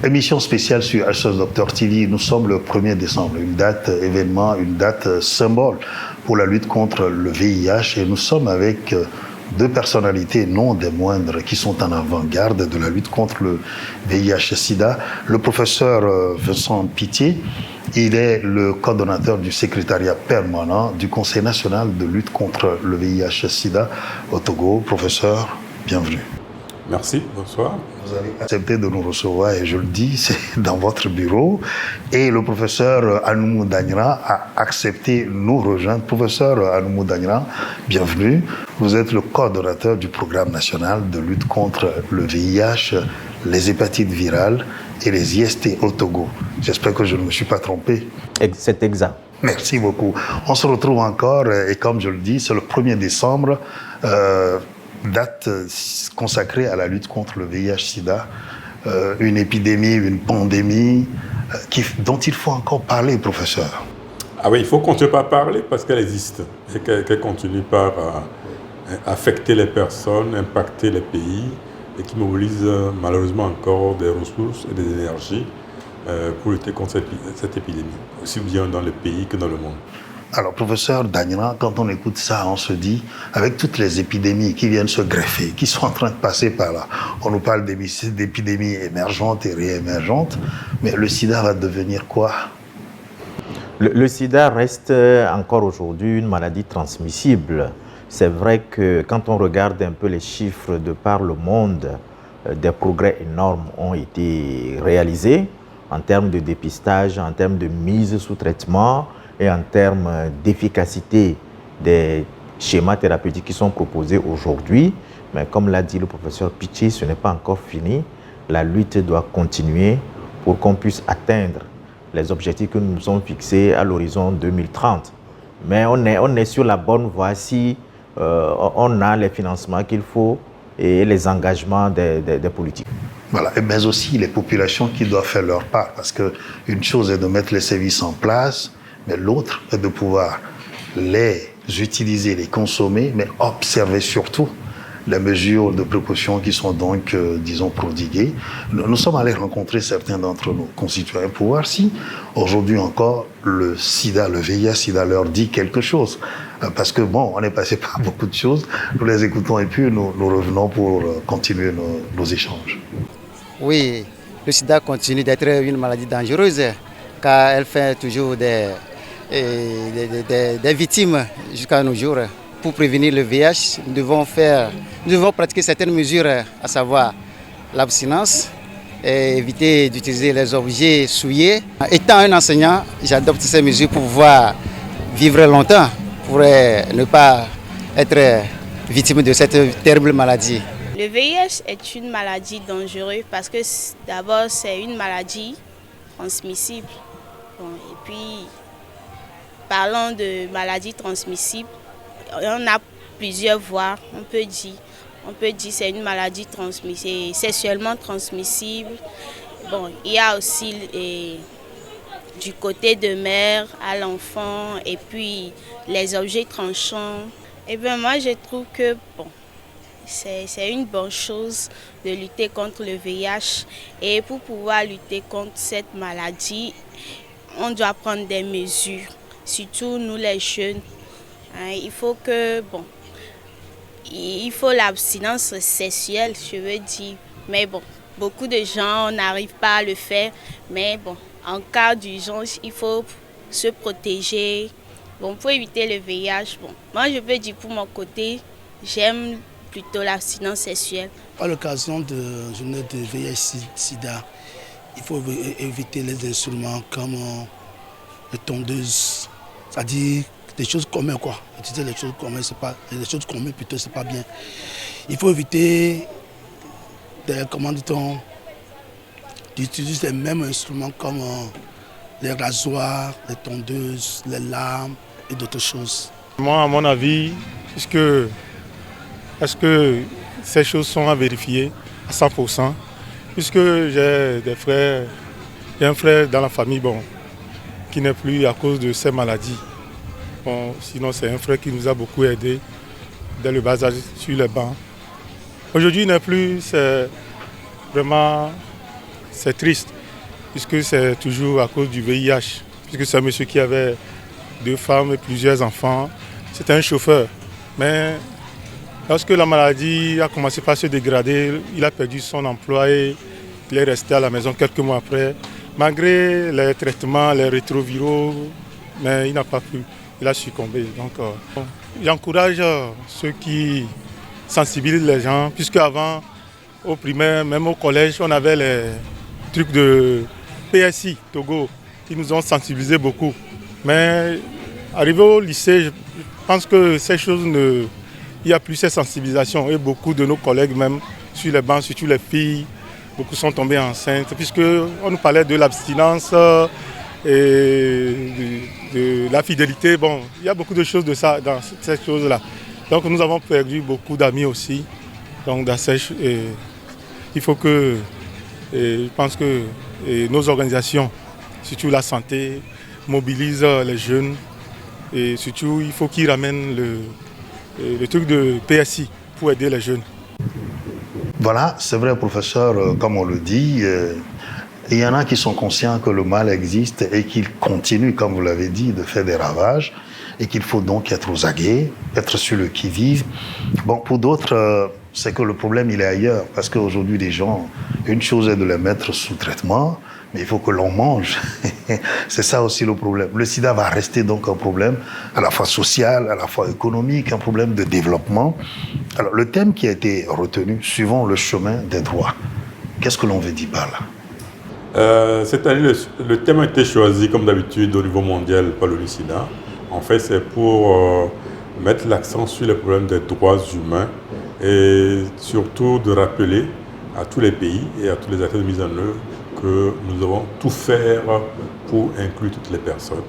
Émission spéciale sur SOS Docteur TV. Nous sommes le 1er décembre, une date événement, une date symbole pour la lutte contre le VIH. Et nous sommes avec deux personnalités, non des moindres, qui sont en avant-garde de la lutte contre le VIH-Sida. Le professeur Vincent Pitié, il est le coordonnateur du secrétariat permanent du Conseil national de lutte contre le VIH-Sida au Togo. Professeur, bienvenue. Merci, bonsoir. Vous avez accepté de nous recevoir et je le dis, c'est dans votre bureau. Et le professeur Anoumou Dangra a accepté de nous rejoindre. Professeur Anoumou Dangra, bienvenue. Vous êtes le coordonnateur du programme national de lutte contre le VIH, les hépatites virales et les IST au Togo. J'espère que je ne me suis pas trompé. C'est exact. Merci beaucoup. On se retrouve encore et comme je le dis, c'est le 1er décembre. Date consacrée à la lutte contre le VIH-Sida, une épidémie, une pandémie dont il faut encore parler, professeur. Ah oui, il faut continuer par parler parce qu'elle existe et qu'elle continue par affecter les personnes, impacter les pays et qui mobilise malheureusement encore des ressources et des énergies pour lutter contre cette épidémie, aussi bien dans le pays que dans le monde. Alors, professeur Dangra, quand on écoute ça, on se dit, avec toutes les épidémies qui viennent se greffer, qui sont en train de passer par là, on nous parle d'épidémies émergentes et réémergentes, mais le sida va devenir quoi? Le sida reste encore aujourd'hui une maladie transmissible. C'est vrai que quand on regarde un peu les chiffres de par le monde, des progrès énormes ont été réalisés en termes de dépistage, en termes de mise sous traitement, et en termes d'efficacité des schémas thérapeutiques qui sont proposés aujourd'hui. Mais comme l'a dit le professeur Pitié, ce n'est pas encore fini. La lutte doit continuer pour qu'on puisse atteindre les objectifs que nous nous sommes fixés à l'horizon 2030. Mais on est sur la bonne voie si on a les financements qu'il faut et les engagements des politiques. Voilà, mais aussi les populations qui doivent faire leur part. Parce qu'une chose est de mettre les services en place, mais l'autre est de pouvoir les utiliser, les consommer, mais observer surtout les mesures de précaution qui sont donc, disons, prodiguées. Nous sommes allés rencontrer certains d'entre nos concitoyens pour voir si, aujourd'hui encore, le sida, le VIH-Sida leur dit quelque chose. Parce que, bon, on est passé par beaucoup de choses, nous les écoutons et puis nous revenons pour continuer nos échanges. Oui, le sida continue d'être une maladie dangereuse, car elle fait toujours des victimes jusqu'à nos jours. Pour prévenir le VIH, nous devons pratiquer certaines mesures, à savoir l'abstinence et éviter d'utiliser les objets souillés. Étant un enseignant, j'adopte ces mesures pour pouvoir vivre longtemps, pour ne pas être victime de cette terrible maladie. Le VIH est une maladie dangereuse parce que d'abord c'est une maladie transmissible. Bon, et puis, parlant de maladies transmissibles, on a plusieurs voies, on peut dire c'est une maladie transmissible, sexuellement transmissible. Bon, il y a aussi du côté de mère à l'enfant et puis les objets tranchants. Et bien moi je trouve que bon, c'est une bonne chose de lutter contre le VIH et pour pouvoir lutter contre cette maladie, on doit prendre des mesures, surtout nous les jeunes. Il faut l'abstinence sexuelle, je veux dire. Mais bon, beaucoup de gens n'arrivent pas à le faire. Mais bon, en cas d'urgence, il faut se protéger. Bon, pour éviter le VIH, bon, moi je peux dire pour mon côté, j'aime plutôt l'abstinence sexuelle. À l'occasion de la journée de VIH-Sida, il faut éviter les instruments comme les tondeuses, c'est-à-dire des choses communes quoi. Utiliser les choses communes, les choses communes plutôt, c'est pas bien. Il faut éviter d'utiliser les mêmes instruments comme les rasoirs, les tondeuses, les lames et d'autres choses. Moi, à mon avis, est-ce que ces choses sont à vérifier à 100%, puisque j'ai un frère dans la famille qui n'est plus à cause de ces maladies. Bon, sinon, c'est un frère qui nous a beaucoup aidés dès le bas âge sur les bancs. Aujourd'hui, il n'est plus, c'est vraiment c'est triste, puisque c'est toujours à cause du VIH, puisque c'est un monsieur qui avait 2 femmes et plusieurs enfants. C'était un chauffeur. Mais lorsque la maladie a commencé par se dégrader, il a perdu son emploi et il est resté à la maison quelques mois après. Malgré les traitements, les rétroviraux, mais il n'a pas pu. Il a succombé. Donc, j'encourage ceux qui sensibilisent les gens, puisque avant, au primaire, même au collège, on avait les trucs de PSI, Togo, qui nous ont sensibilisés beaucoup. Mais arrivé au lycée, je pense que ces choses il n'y a plus cette sensibilisation. Et beaucoup de nos collègues, même sur les bancs, surtout les filles, beaucoup sont tombés enceintes, puisqu'on nous parlait de l'abstinence et de la fidélité. Bon, il y a beaucoup de choses de ça dans ces choses-là. Donc nous avons perdu beaucoup d'amis aussi. Donc il faut que, je pense que nos organisations, surtout la santé, mobilisent les jeunes. Et surtout, il faut qu'ils ramènent le truc de PSI pour aider les jeunes. Voilà, c'est vrai, professeur, comme on le dit, il y en a qui sont conscients que le mal existe et qu'il continue, comme vous l'avez dit, de faire des ravages et qu'il faut donc être aux aguets, être sur le qui-vive. Bon, pour d'autres, c'est que le problème, il est ailleurs, parce qu'aujourd'hui, les gens, une chose est de les mettre sous traitement, mais il faut que l'on mange. C'est ça aussi le problème. Le sida va rester donc un problème à la fois social, à la fois économique, un problème de développement. Alors, le thème qui a été retenu, suivant le chemin des droits. Qu'est-ce que l'on veut dire par là? Cette année, le thème a été choisi, comme d'habitude, au niveau mondial par le sida. En fait, c'est pour mettre l'accent sur les problèmes des droits humains et surtout de rappeler à tous les pays et à tous les acteurs de mise en œuvre que nous devons tout faire pour inclure toutes les personnes,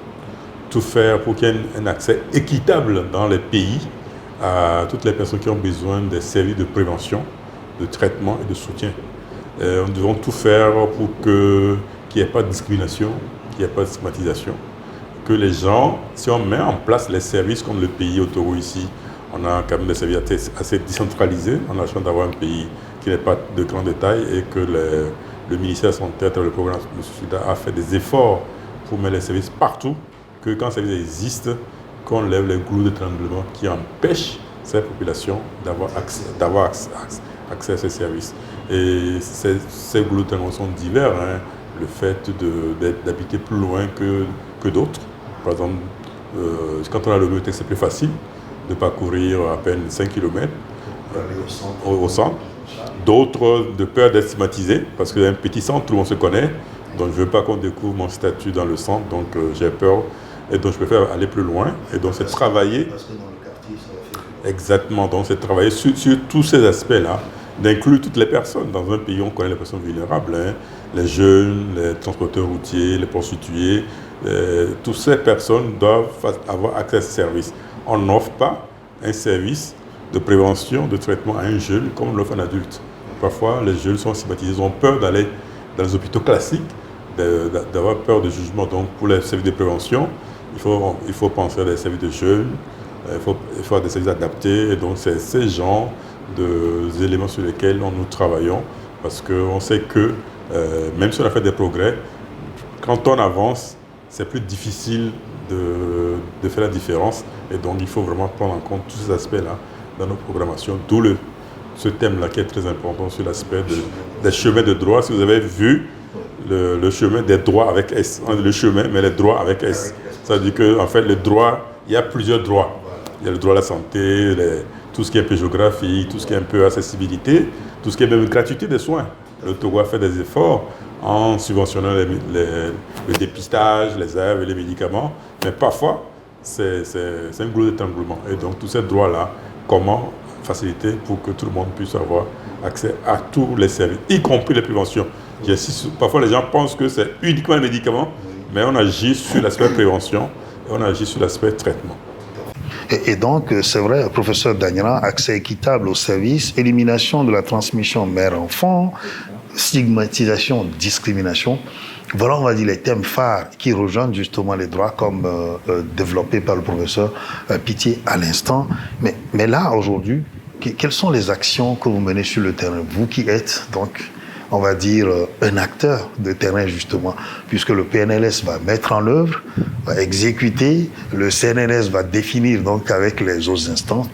tout faire pour qu'il y ait un accès équitable dans les pays à toutes les personnes qui ont besoin des services de prévention, de traitement et de soutien. Nous devons tout faire pour qu'il n'y ait pas de discrimination, qu'il n'y ait pas de stigmatisation, que les gens, si on met en place les services comme le pays au Togo ici, on a quand même des services assez décentralisés, on a la chance d'avoir un pays qui n'est pas de grande taille et que le ministère de la Santé, le programme de SIDA, a fait des efforts pour mettre les services partout, que quand les services existent, qu'on lève les goulots d'étranglement qui empêchent ces populations d'avoir accès à ces services. Et ces goulots d'étranglement sont divers, hein. Le fait d'habiter plus loin que d'autres. Par exemple, quand on a le bibliothèque, c'est plus facile de parcourir à peine 5 km au centre. D'autres, de peur d'être stigmatisés, parce qu'il y a un petit centre, tout le monde se connaît, donc je ne veux pas qu'on découvre mon statut dans le centre, donc j'ai peur, et donc je préfère aller plus loin, et donc c'est travailler. Parce que dans le quartier, ça va faire... Exactement, donc c'est travailler sur tous ces aspects-là, d'inclure toutes les personnes. Dans un pays, on connaît les personnes vulnérables, hein, les jeunes, les transporteurs routiers, les prostituées, toutes ces personnes doivent avoir accès à ces services. On n'offre pas un service de prévention, de traitement à un jeune comme l'offre un adulte. Parfois, les jeunes sont stigmatisés, ils ont peur d'aller dans les hôpitaux classiques, d'avoir peur de jugement. Donc, pour les services de prévention, il faut penser à des services de jeunes, il faut avoir des services adaptés. Et donc, c'est ces genres d'éléments sur lesquels nous travaillons, parce qu'on sait que même si on a fait des progrès, quand on avance, c'est plus difficile de faire la différence. Et donc, il faut vraiment prendre en compte tous ces aspects-là dans nos programmations, d'où ce thème-là qui est très important sur l'aspect des chemins de droit. Si vous avez vu le chemin des droits avec S, le chemin, mais les droits avec S. Ça veut dire qu'en fait, le droit, il y a plusieurs droits. Il y a le droit à la santé, tout ce qui est un peu géographique, tout ce qui est un peu accessibilité, tout ce qui est même gratuité des soins. Le Togo a fait des efforts en subventionnant le dépistage, les herbes et les médicaments, mais parfois, c'est un goulot d'étranglement. Et donc, tous ces droits-là, comment faciliter pour que tout le monde puisse avoir accès à tous les services, y compris les préventions. Parfois, les gens pensent que c'est uniquement les médicaments, mais on agit sur l'aspect prévention et on agit sur l'aspect traitement. Et donc, c'est vrai, professeur Dagnan, accès équitable aux services, élimination de la transmission mère-enfant, stigmatisation, discrimination. Voilà, on va dire, les thèmes phares qui rejoignent justement les droits comme développés par le professeur Pitié à l'instant. Mais là, aujourd'hui, quelles sont les actions que vous menez sur le terrain? Vous qui êtes donc on va dire, un acteur de terrain, justement, puisque le PNLS va mettre en œuvre, va exécuter, le CNLS va définir, donc, avec les autres instances,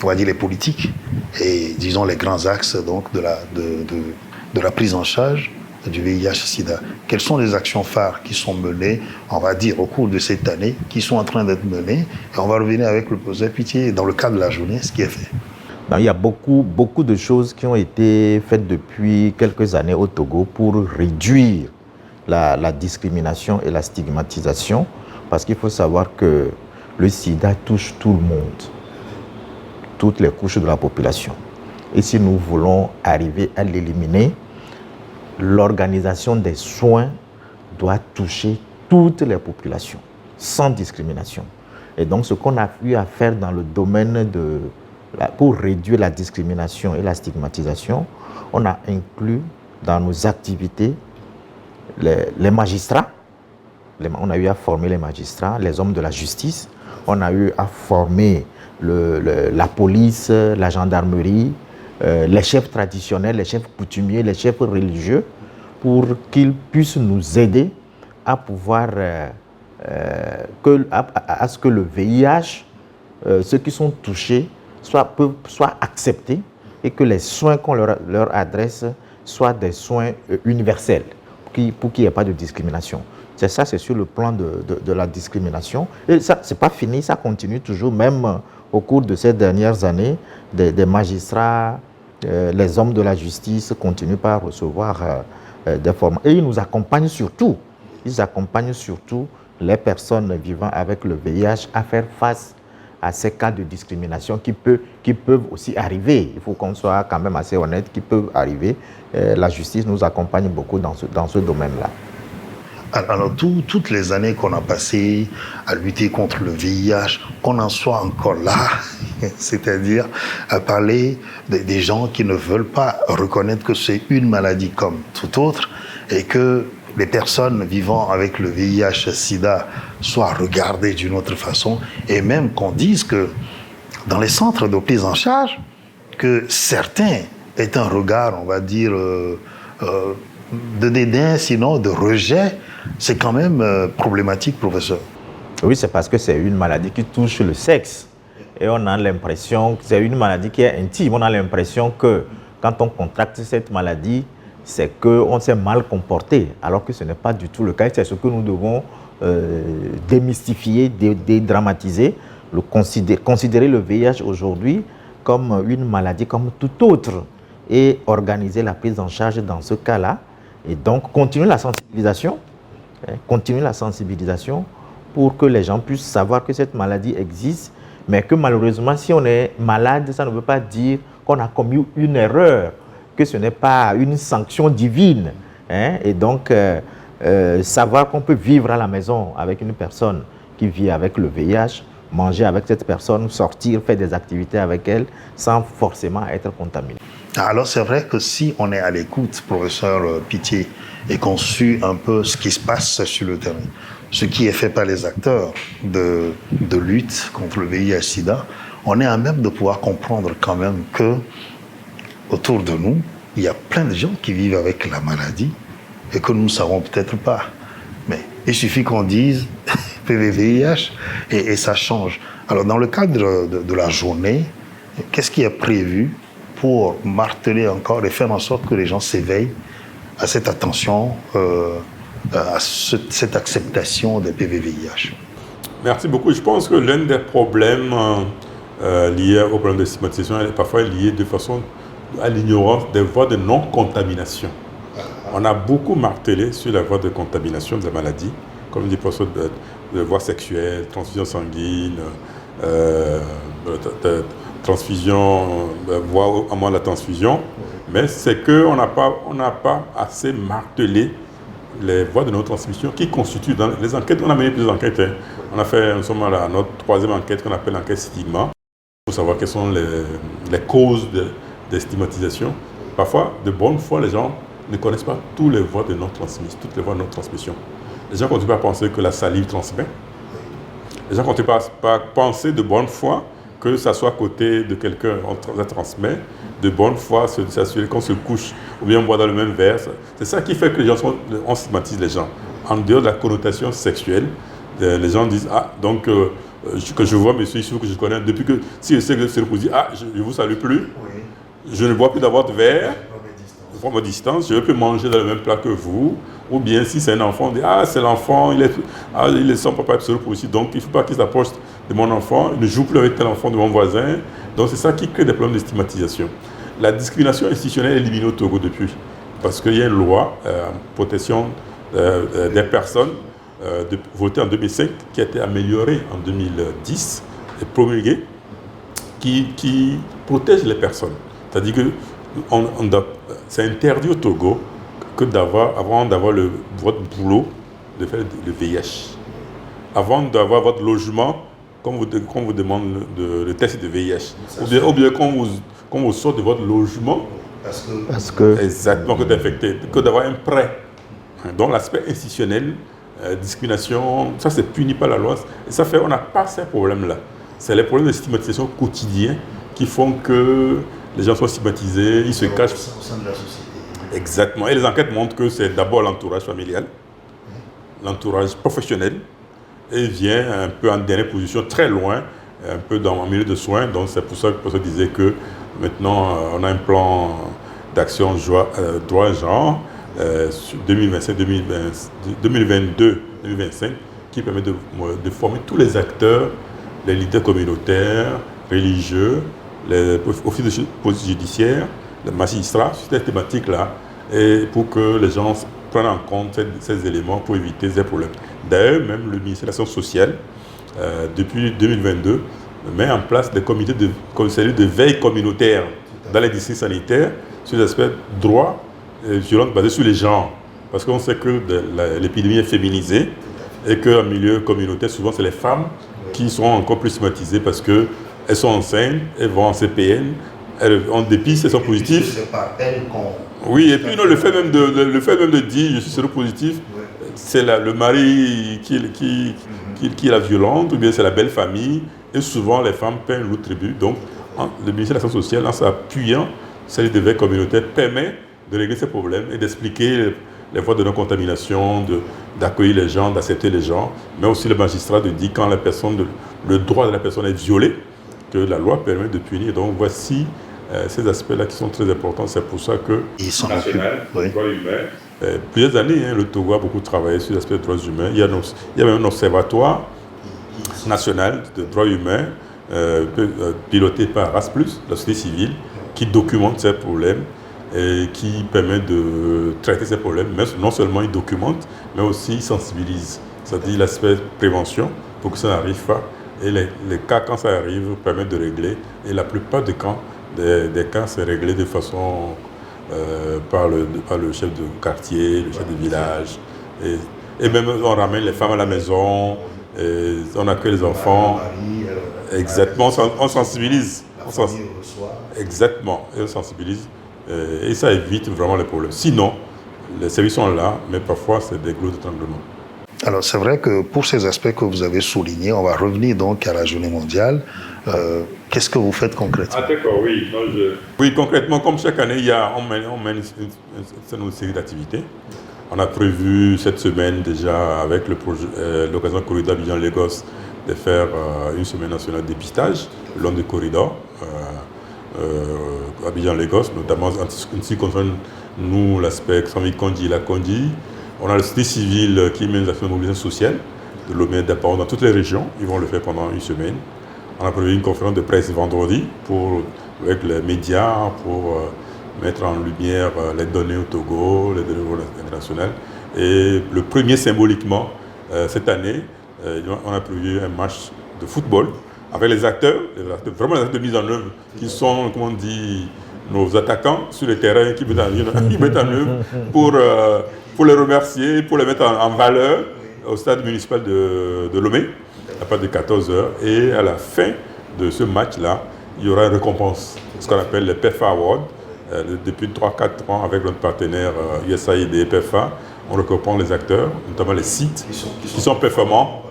on va dire les politiques, et, disons, les grands axes, donc, de la prise en charge du VIH-Sida. Quelles sont les actions phares qui sont menées, on va dire, au cours de cette année, qui sont en train d'être menées, et on va revenir avec le professeur Pitié, dans le cadre de la journée, ce qui est fait. Non, il y a beaucoup de choses qui ont été faites depuis quelques années au Togo pour réduire la discrimination et la stigmatisation, parce qu'il faut savoir que le sida touche tout le monde, toutes les couches de la population. Et si nous voulons arriver à l'éliminer, l'organisation des soins doit toucher toutes les populations, sans discrimination. Et donc, ce qu'on a eu à faire dans le domaine pour réduire la discrimination et la stigmatisation, on a inclus dans nos activités les magistrats. On a eu à former les magistrats, les hommes de la justice. On a eu à former la police, la gendarmerie, les chefs traditionnels, les chefs coutumiers, les chefs religieux, pour qu'ils puissent nous aider à pouvoir, à ce que le VIH, ceux qui sont touchés, soient acceptés et que les soins qu'on leur adresse soient des soins universels, pour qu'il n'y ait pas de discrimination. C'est ça, c'est sur le plan de la discrimination. Et ça, ce n'est pas fini, ça continue toujours, même au cours de ces dernières années, des magistrats, les hommes de la justice continuent par recevoir des formations. Et ils nous accompagnent surtout. Ils accompagnent surtout les personnes vivant avec le VIH à faire face à ces cas de discrimination qui peuvent aussi arriver. Il faut qu'on soit quand même assez honnête, qui peuvent arriver. La justice nous accompagne beaucoup dans ce domaine-là. Alors, toutes les années qu'on a passées à lutter contre le VIH, qu'on en soit encore là, c'est-à-dire à parler des gens qui ne veulent pas reconnaître que c'est une maladie comme toute autre et que les personnes vivant avec le VIH-Sida soient regardées d'une autre façon, et même qu'on dise que dans les centres de prise en charge, que certains aient un regard, on va dire, de dédain, sinon de rejet. C'est quand même problématique, professeur. Oui, c'est parce que c'est une maladie qui touche le sexe. Et on a l'impression que c'est une maladie qui est intime. On a l'impression que quand on contracte cette maladie, c'est qu'on s'est mal comporté, alors que ce n'est pas du tout le cas. C'est ce que nous devons démystifier, dédramatiser, considérer le VIH aujourd'hui comme une maladie comme toute autre et organiser la prise en charge dans ce cas-là. Et donc, continuer la sensibilisation pour que les gens puissent savoir que cette maladie existe, mais que malheureusement, si on est malade, ça ne veut pas dire qu'on a commis une erreur, que ce n'est pas une sanction divine. Et donc, savoir qu'on peut vivre à la maison avec une personne qui vit avec le VIH, manger avec cette personne, sortir, faire des activités avec elle, sans forcément être contaminé. Alors c'est vrai que si on est à l'écoute, professeur Pitié, et qu'on suit un peu ce qui se passe sur le terrain, ce qui est fait par les acteurs de lutte contre le VIH-Sida, on est à même de pouvoir comprendre quand même que autour de nous, il y a plein de gens qui vivent avec la maladie et que nous ne savons peut-être pas. Mais il suffit qu'on dise PV-VIH et ça change. Alors dans le cadre de la journée, qu'est-ce qui est prévu pour marteler encore et faire en sorte que les gens s'éveillent à cette attention, à cette acceptation des PV-VIH? Merci beaucoup. Je pense que l'un des problèmes liés au problème de stigmatisation est parfois lié de façon à l'ignorance des voies de non-contamination. On a beaucoup martelé sur la voie de contamination de la maladie, comme dit le professeur, de voies sexuelles, transfusion sanguine, transfusion, voie à moins la transfusion, mais c'est qu'on n'a pas assez martelé les voies de non-transmission qui constituent dans les enquêtes. On a mené plusieurs enquêtes. Nous sommes à notre troisième enquête qu'on appelle l'enquête stigma, pour savoir quelles sont les causes des stigmatisations. Parfois, de bonne foi, les gens ne connaissent pas toutes les voies de non-transmission. Les gens continuent à penser que la salive transmet. Les gens continuent à penser de bonne foi que ça soit à côté de quelqu'un, on la transmet, de bonne foi, s'assurer qu'on se couche ou bien on boit dans le même verre. C'est ça qui fait que les gens on stigmatise les gens. En dehors de la connotation sexuelle, les gens disent donc que je vois monsieur ici que je connais depuis que si je sais que c'est le cousin, je ne vous salue plus, je ne bois plus dans votre verre, je prends ma distance, je peux manger dans le même plat que vous, ou bien si c'est un enfant, on dit c'est l'enfant, il est son papa absolu aussi, donc il ne faut pas qu'il s'approche de mon enfant, il ne joue plus avec tel enfant de mon voisin, donc c'est ça qui crée des problèmes de stigmatisation. La discrimination institutionnelle est éliminée au Togo depuis, parce qu'il y a une loi en protection des personnes votée en 2005 qui a été améliorée en 2010 et promulguée qui protège les personnes. C'est-à-dire que c'est interdit au Togo que avant d'avoir votre boulot, de faire le VIH. Avant d'avoir votre logement, qu'on vous demande le test de VIH. Ou bien qu'on vous sort de votre logement, parce que exactement, que tu es infecté, que d'avoir un prêt. Donc l'aspect institutionnel, discrimination, ça c'est puni par la loi. Et ça fait, on n'a pas ces problèmes-là. C'est les problèmes de stigmatisation quotidiens qui font que les gens sont stigmatisés, ils se cachent. Au sein de la société. Exactement. Et les enquêtes montrent que c'est d'abord l'entourage familial, l'entourage professionnel, et vient un peu en dernière position, très loin, un peu dans le milieu de soins. Donc c'est pour ça que je disais que maintenant on a un plan d'action droit et genre 2022-2025 qui permet de former tous les acteurs, les leaders communautaires, religieux, les officiers judiciaires, les magistrats sur cette thématique-là, et pour que les gens prennent en compte ces éléments pour éviter ces problèmes. D'ailleurs, même le ministère de l'Action sociale, depuis 2022, met en place des comités de veille communautaire dans les districts sanitaires sur les aspects droits et violences basées sur les genres. Parce qu'on sait que l'épidémie est féminisée et qu'en milieu communautaire, souvent, c'est les femmes qui sont encore plus stigmatisées parce qu'elles sont enceintes, elles vont en CPN, elles ont des pistes, elles sont positives. C'est par elles qu'on... Oui, et puis non, le fait même de dire je suis séropositif, c'est le mari qui est la violente, ou bien c'est la belle famille, et souvent les femmes paient un lourd tribut. Donc le ministère de l'Action sociale, en s'appuyant sur les veilles communautaires, permet de régler ces problèmes et d'expliquer les voies de non-contamination, d'accueillir les gens, d'accepter les gens, mais aussi le magistrat de dire quand le droit de la personne est violé, que la loi permet de punir. Donc voici ces aspects-là qui sont très importants. C'est pour ça que national, droits humains, plusieurs années, le Togo a beaucoup travaillé sur l'aspect des droits humains. Il y a même un observatoire national de droits humains piloté par Rasplus, la société civile, qui documente ces problèmes et qui permet de traiter ces problèmes. Mais non seulement il documente, mais aussi il sensibilise. C'est-à-dire l'aspect prévention pour que ça n'arrive pas. Et les cas, quand ça arrive, permettent de régler. Et la plupart des cas, c'est réglé de façon par le chef de quartier, le chef de village. Et même on ramène les femmes à la maison, on accueille les enfants. Exactement, on sensibilise. Exactement, et on sensibilise. Et ça évite vraiment les problèmes. Sinon, les services sont là, mais parfois c'est des gros d'étranglement. Alors c'est vrai que pour ces aspects que vous avez soulignés, on va revenir donc à la journée mondiale. Qu'est-ce que vous faites concrètement? D'accord, oui. Oui, concrètement, comme chaque année, on mène une série d'activités. On a prévu cette semaine déjà, avec l'occasion Corridor Abidjan-Lagos, de faire une semaine nationale de dépistage le long du corridor Abidjan-Lagos, notamment en ce qui concerne nous l'aspect Sami-Kondi, la Kondi. On a le société civile qui mène des actions de mobilisation sociale de Lomé d'Apparent dans toutes les régions. Ils vont le faire pendant une semaine. On a prévu une conférence de presse vendredi avec les médias pour mettre en lumière les données au Togo, les données internationales. Et le premier symboliquement, cette année, on a prévu un match de football avec les acteurs, vraiment les acteurs de mise en œuvre qui sont, comment on dit, nos attaquants sur le terrain qui mettent en œuvre pour les remercier, pour les mettre en valeur au stade municipal de Lomé, à partir de 14h. Et à la fin de ce match-là, il y aura une récompense, ce qu'on appelle le PEFA Award. Depuis 3-4 ans, avec notre partenaire USAID et PEFA, on récompense les acteurs, notamment les sites qui sont performants.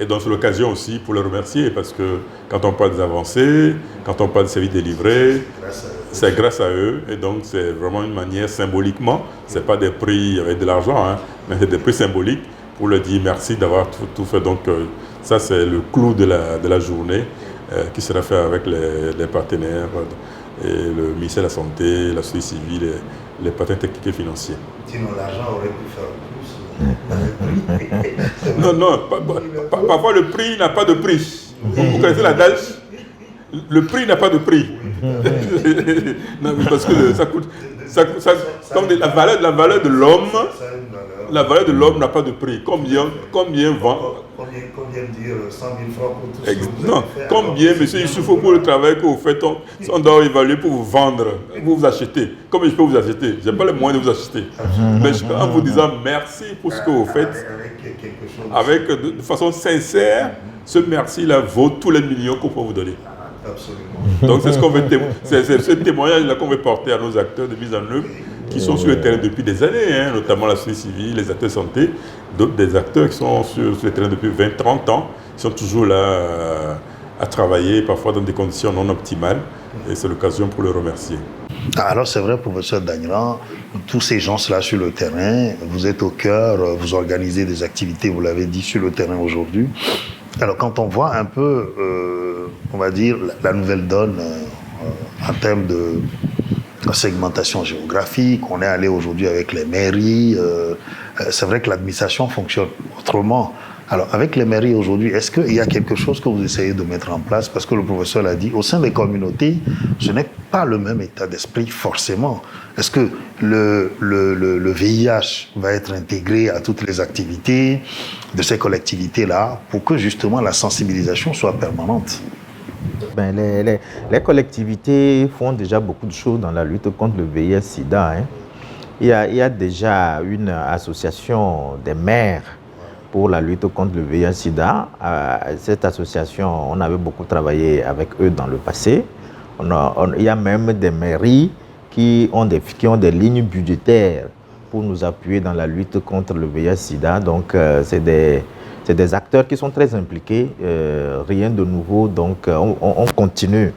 Et donc c'est l'occasion aussi pour les remercier parce que quand on parle des avancées, quand on parle des services délivrés, c'est grâce à eux. Et donc c'est vraiment une manière symboliquement, ce n'est pas des prix avec de l'argent, hein, mais c'est des prix symboliques pour leur dire merci d'avoir tout fait. Donc ça c'est le clou de la journée qui sera fait avec les partenaires et le ministère de la Santé, la société civile, et les partenaires techniques et financiers. Sinon l'argent aurait pu faire plus. Non, parfois le prix n'a pas de prix. Vous connaissez l'adage? Le prix n'a pas de prix. Non, parce que ça coûte. Comme la valeur de l'homme, la valeur de l'homme n'a pas de prix. Combien vend? Combien dire 100 000 francs pour tout ce que vous Non, avez fait, combien, monsieur, il faut pour le travail que vous faites, on doit évaluer pour vous vendre, pour vous acheter. Combien je peux vous acheter? Je n'ai pas les moyens de vous acheter. Mais en vous disant merci pour ce que vous faites, avec de façon sincère, ce merci-là vaut tous les millions qu'on peut vous donner. Absolument. Donc c'est ce témoignage-là qu'on veut porter à nos acteurs de mise en œuvre qui sont sur le terrain depuis des années, hein, notamment la société civile, les acteurs de santé, des acteurs qui sont sur le terrain depuis 20-30 ans, qui sont toujours là à travailler, parfois dans des conditions non optimales, et c'est l'occasion pour les remercier. Alors c'est vrai, professeur Dagnan, tous ces gens-là sur le terrain, vous êtes au cœur, vous organisez des activités, vous l'avez dit, sur le terrain aujourd'hui. Alors quand on voit un peu, on va dire, la nouvelle donne en termes de segmentation géographique, on est allé aujourd'hui avec les mairies, c'est vrai que l'administration fonctionne autrement. Alors avec les mairies aujourd'hui, est-ce qu'il y a quelque chose que vous essayez de mettre en place? Parce que le professeur l'a dit, au sein des communautés, ce n'est pas le même état d'esprit forcément. Est-ce que le VIH va être intégré à toutes les activités de ces collectivités-là pour que justement la sensibilisation soit permanente? Ben, les collectivités font déjà beaucoup de choses dans la lutte contre le VIH-Sida. Hein. Il y a déjà une association des maires pour la lutte contre le VIH-Sida. Cette association, on avait beaucoup travaillé avec eux dans le passé. Il y a même des mairies qui ont des lignes budgétaires pour nous appuyer dans la lutte contre le VIH-Sida. Donc, c'est des acteurs qui sont très impliqués, rien de nouveau, donc on continue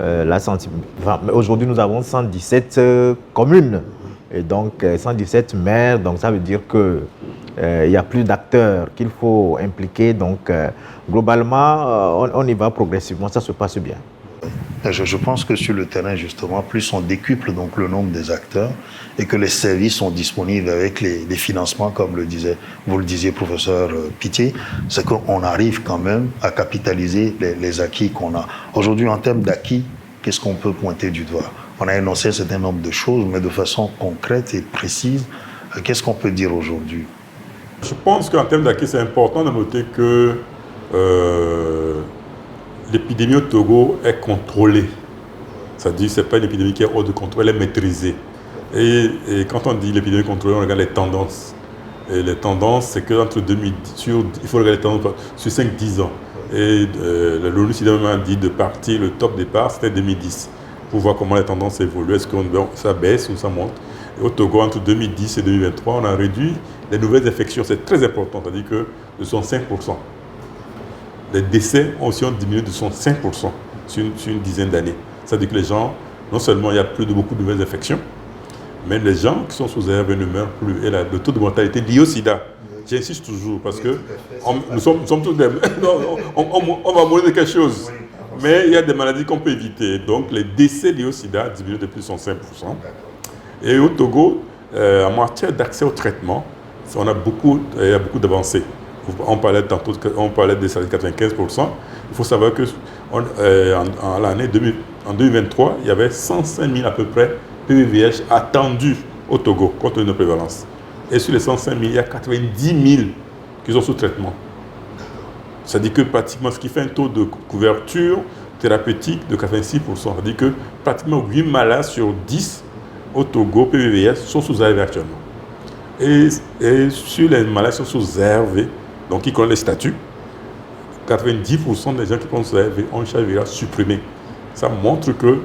la sensibilisation. Aujourd'hui, nous avons 117 communes et donc 117 maires, donc ça veut dire qu'il y a plus d'acteurs qu'il faut impliquer, donc globalement, on y va progressivement, ça se passe bien. Je pense que sur le terrain, justement, plus on décuple donc le nombre des acteurs et que les services sont disponibles avec les financements, comme vous le disiez, professeur Pitié, c'est qu'on arrive quand même à capitaliser les acquis qu'on a. Aujourd'hui, en termes d'acquis, qu'est-ce qu'on peut pointer du doigt? On a énoncé un certain nombre de choses, mais de façon concrète et précise, qu'est-ce qu'on peut dire aujourd'hui? Je pense qu'en termes d'acquis, c'est important de noter que l'épidémie au Togo est contrôlée. C'est-à-dire que ce n'est pas une épidémie qui est hors de contrôle, elle est maîtrisée. Et quand on dit l'épidémie contrôlée, on regarde les tendances. Et les tendances, c'est qu'entre 2010, il faut regarder les tendances sur 5-10 ans. Et l'ONU-SIDA a dit de partir, le top départ, c'était 2010, pour voir comment les tendances évoluent. Est-ce que ça baisse ou ça monte? Et au Togo, entre 2010 et 2023, on a réduit les nouvelles infections. C'est très important, c'est-à-dire que de 5%. Les décès ont aussi diminué de 5% sur une dizaine d'années. C'est-à-dire que les gens, non seulement il y a plus de beaucoup de nouvelles infections, mais les gens qui sont sous ARV ne meurent plus. Et le taux de mortalité lié au sida, j'insiste toujours, parce que nous sommes tous des... on va mourir de quelque chose. Mais il y a des maladies qu'on peut éviter. Donc les décès liés au sida diminuent de plus de 5%. Et au Togo, en matière d'accès au traitement, il y a beaucoup d'avancées. On parlait des 95%. Il faut savoir que en 2023, il y avait 105 000 à peu près PVVH attendus au Togo contre une prévalence. Et sur les 105 000, il y a 90 000 qui sont sous traitement. C'est-à-dire que pratiquement, ce qui fait un taux de couverture thérapeutique de 86%. C'est-à-dire que pratiquement 8 malades sur 10 au Togo PVVH sont sous ARV actuellement. Et sur les malades qui sont sous ARV, donc qui connaissent les statuts, 90% des gens qui prennent ARV ont un HIV supprimé. Ça montre que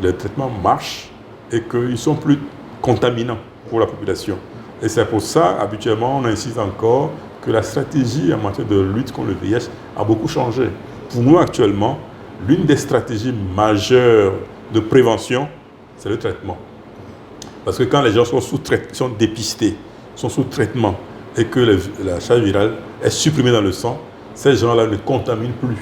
le traitement marche et qu'ils sont plus contaminants pour la population. Et c'est pour ça, habituellement, on insiste encore que la stratégie en matière de lutte contre le VIH a beaucoup changé. Pour nous, actuellement, l'une des stratégies majeures de prévention, c'est le traitement. Parce que quand les gens sont dépistés, sont sous traitement, et que la charge virale est supprimée dans le sang, ces gens-là ne contaminent plus.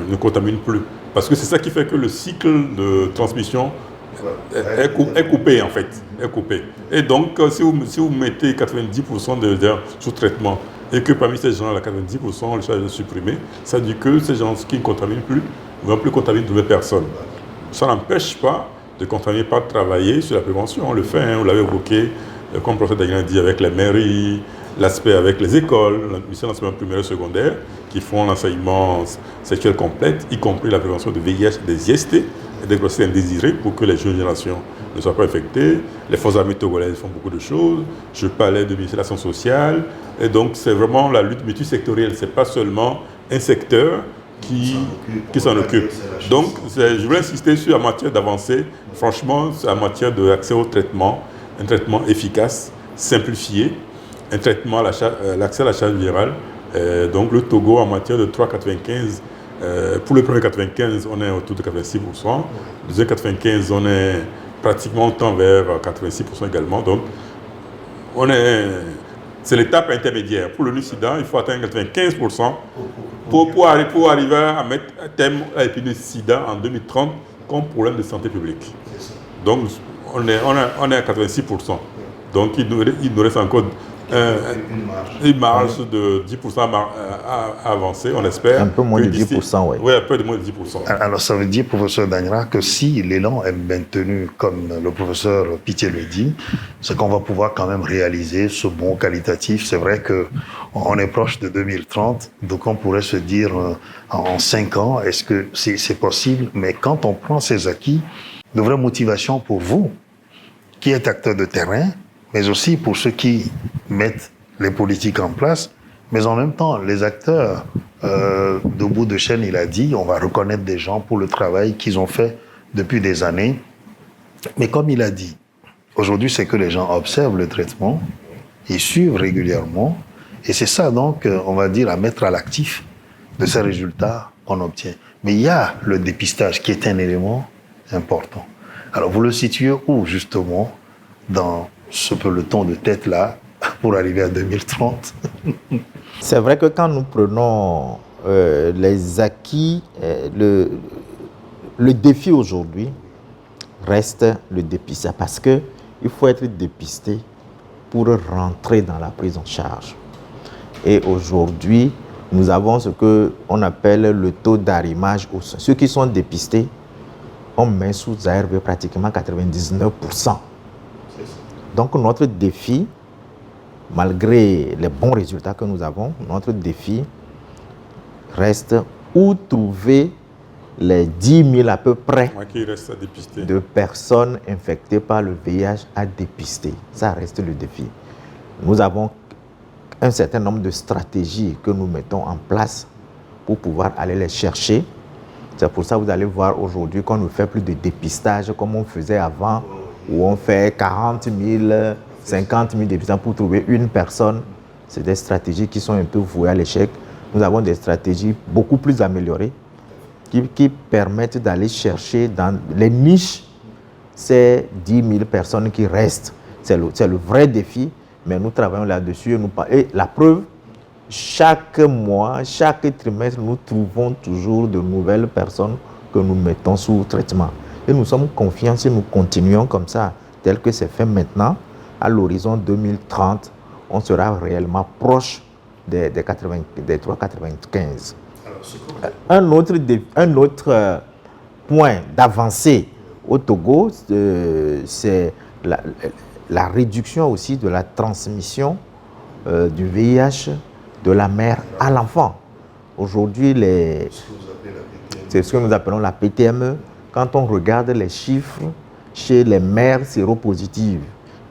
Ne contaminent plus. Parce que c'est ça qui fait que le cycle de transmission est coupé, en fait. Est coupé. Et donc, si vous mettez 90% de gens sous traitement, et que parmi ces gens-là, 90%, le charge est supprimé, ça dit que ces gens qui ne contaminent plus ne vont plus contaminer de nouvelles personnes. Ça n'empêche pas de continuer par travailler sur la prévention. On le fait, on l'avait évoqué, comme le professeur Daguin a dit, avec les mairies, l'aspect avec les écoles, la mission d'enseignement primaire et secondaire, qui font l'enseignement sexuel complet, y compris la prévention de VIH, des IST et des grossesses indésirées pour que les jeunes générations ne soient pas infectées. Les forces armées togolaises font beaucoup de choses. Je parlais de ministère de l'Action sociale. Et donc, c'est vraiment la lutte multisectorielle. Ce n'est pas seulement un secteur qui s'en occupe. Donc, je voulais insister sur la matière d'avancée. Franchement, c'est la matière d'accès au traitement, un traitement efficace, simplifié, un traitement, l'accès à la charge virale. Donc, le Togo, en matière de 3,95, pour le premier 95, on est autour de 86%. Le deuxième 95, on est pratiquement autant vers 86% également. Donc, c'est l'étape intermédiaire. Pour le NUSIDA, il faut atteindre 95% pour arriver à mettre un thème à l'épidémie de SIDA en 2030 comme problème de santé publique. Donc, on est à 86%. Donc, il nous reste encore une marge de 10% à avancer, on espère. Un peu moins de 10%, oui. Oui, un peu moins de 10%. Alors, ça veut dire, professeur Dagnera, que si l'élan est maintenu, comme le professeur Pitié le dit, c'est qu'on va pouvoir quand même réaliser ce bond qualitatif. C'est vrai qu'on est proche de 2030, donc on pourrait se dire en 5 ans, est-ce que c'est possible? Mais quand on prend ces acquis, de vraies motivations pour vous, qui êtes acteur de terrain, mais aussi pour ceux qui mettent les politiques en place, mais en même temps, les acteurs de bout de chaîne, il a dit, on va reconnaître des gens pour le travail qu'ils ont fait depuis des années. Mais comme il a dit, aujourd'hui, c'est que les gens observent le traitement, ils suivent régulièrement, et c'est ça donc, on va dire, à mettre à l'actif de ces résultats qu'on obtient. Mais il y a le dépistage qui est un élément important. Alors, vous le situez où, justement, dans ce peloton de tête-là, pour arriver à 2030? C'est vrai que quand nous prenons les acquis, le défi aujourd'hui reste le dépistage, parce qu'il faut être dépisté pour rentrer dans la prise en charge. Et aujourd'hui, nous avons ce qu'on appelle le taux d'arrimage au sein. Ceux qui sont dépistés, on met sous ARV pratiquement 99%. Donc notre défi, malgré les bons résultats que nous avons, notre défi reste où trouver les 10 000 à peu près de personnes infectées par le VIH à dépister. Ça reste le défi. Nous avons un certain nombre de stratégies que nous mettons en place pour pouvoir aller les chercher. C'est pour ça que vous allez voir aujourd'hui qu'on ne fait plus de dépistage comme on faisait avant, où on fait 40 000, 50 000 dépistages pour trouver une personne. C'est des stratégies qui sont un peu vouées à l'échec. Nous avons des stratégies beaucoup plus améliorées qui permettent d'aller chercher dans les niches ces 10 000 personnes qui restent. C'est le vrai défi, mais nous travaillons là-dessus. Et la preuve, chaque mois, chaque trimestre, nous trouvons toujours de nouvelles personnes que nous mettons sous traitement. Et nous sommes confiants si nous continuons comme ça, tel que c'est fait maintenant, à l'horizon 2030, on sera réellement proche des 3,95. Un autre point d'avancée au Togo, c'est la réduction aussi de la transmission du VIH de la mère à l'enfant. Aujourd'hui, c'est ce que nous appelons la PTME. Quand on regarde les chiffres chez les mères séropositives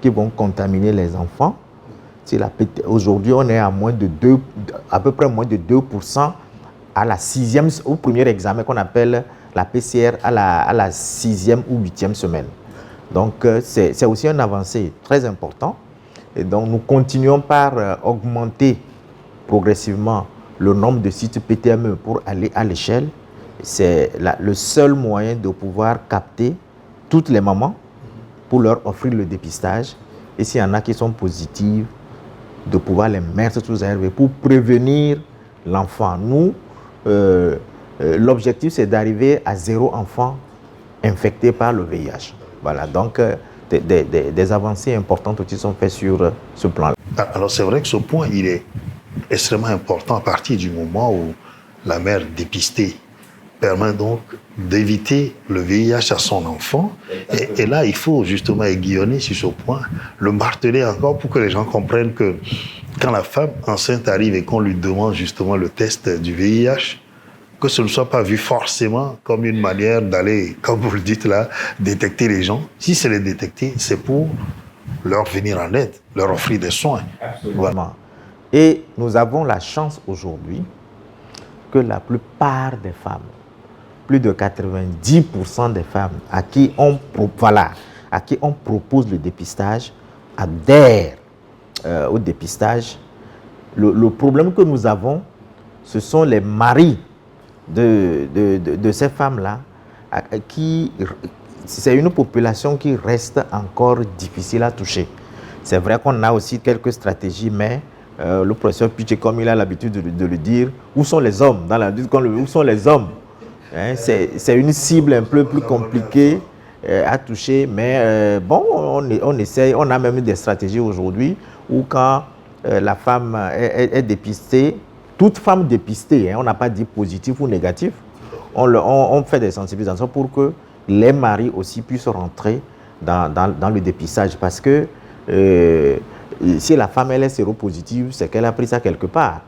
qui vont contaminer les enfants, aujourd'hui on est à peu près moins de 2% à la 6e, au premier examen qu'on appelle la PCR à la 6e ou 8e semaine. Donc c'est aussi une avancée très importante. Et donc, nous continuons par augmenter progressivement le nombre de sites PTME pour aller à l'échelle. C'est le seul moyen de pouvoir capter toutes les mamans pour leur offrir le dépistage. Et s'il y en a qui sont positives, de pouvoir les mettre sous ARV pour prévenir l'enfant. Nous, l'objectif, c'est d'arriver à 0 enfant infecté par le VIH. Voilà, donc des avancées importantes aussi sont faites sur ce plan-là. Alors c'est vrai que ce point, il est extrêmement important à partir du moment où la mère dépistée permet donc d'éviter le VIH à son enfant. Et là, il faut justement aiguillonner sur ce point, le marteler encore pour que les gens comprennent que quand la femme enceinte arrive et qu'on lui demande justement le test du VIH, que ce ne soit pas vu forcément comme une manière d'aller, comme vous le dites là, détecter les gens. Si c'est les détecter, c'est pour leur venir en aide, leur offrir des soins. Voilà. Et nous avons la chance aujourd'hui que la plupart des femmes, plus de 90% des femmes à qui on propose le dépistage adhèrent au dépistage. Le problème que nous avons, ce sont les maris de ces femmes-là, c'est une population qui reste encore difficile à toucher. C'est vrai qu'on a aussi quelques stratégies, mais le professeur Piché, comme il a l'habitude de le dire, où sont les hommes dans la lutte contre où sont les hommes, hein, c'est une cible un peu plus compliquée à toucher, mais bon, on essaye, on a même des stratégies aujourd'hui où quand la femme est dépistée, toute femme dépistée, hein, on n'a pas dit positif ou négatif, on fait des sensibilisations pour que les maris aussi puissent rentrer dans le dépistage, parce que si la femme elle est séropositive, c'est qu'elle a pris ça quelque part,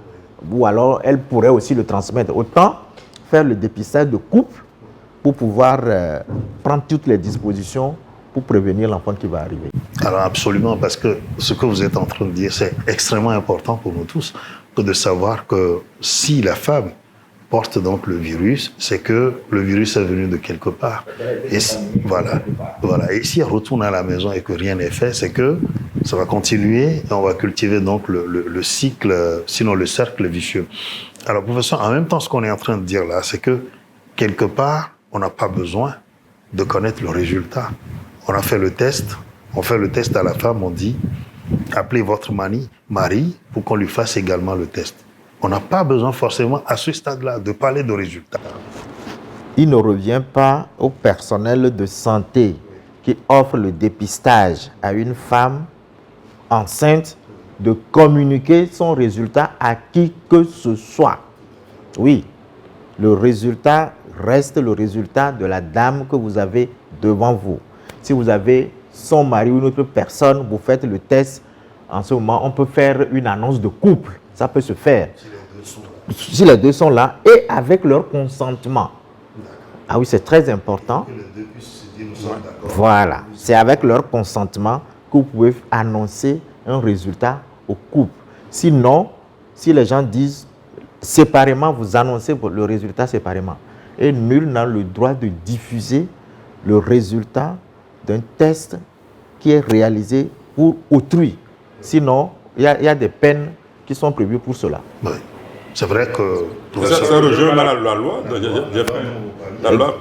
ou alors elle pourrait aussi le transmettre. Autant faire le dépistage de couple pour pouvoir prendre toutes les dispositions pour prévenir l'enfant qui va arriver. Alors absolument, parce que ce que vous êtes en train de dire, c'est extrêmement important pour nous tous, que de savoir que si la femme porte donc le virus, c'est que le virus est venu de quelque part. Et voilà. Et si elle retourne à la maison et que rien n'est fait, c'est que ça va continuer et on va cultiver donc le cycle, sinon le cercle vicieux. Alors professeur, en même temps, ce qu'on est en train de dire là, c'est que quelque part, on n'a pas besoin de connaître le résultat. On a fait le test, on fait le test à la femme, on dit appelez votre mari pour qu'on lui fasse également le test. On n'a pas besoin forcément à ce stade-là de parler de résultats. Il ne revient pas au personnel de santé qui offre le dépistage à une femme enceinte de communiquer son résultat à qui que ce soit. Oui, le résultat reste le résultat de la dame que vous avez devant vous. Si vous avez son mari ou une autre personne, vous faites le test. En ce moment, on peut faire une annonce de couple. Ça peut se faire. Si les deux sont là et avec leur consentement. Ah oui, c'est très important. Voilà, c'est avec leur consentement que vous pouvez annoncer un résultat au couple. Sinon, si les gens disent séparément, vous annoncez le résultat séparément. Et nul n'a le droit de diffuser le résultat d'un test qui est réalisé pour autrui. Sinon, il y a des peines qui sont prévues pour cela. Oui. C'est vrai que... Ça rejoint la loi. La loi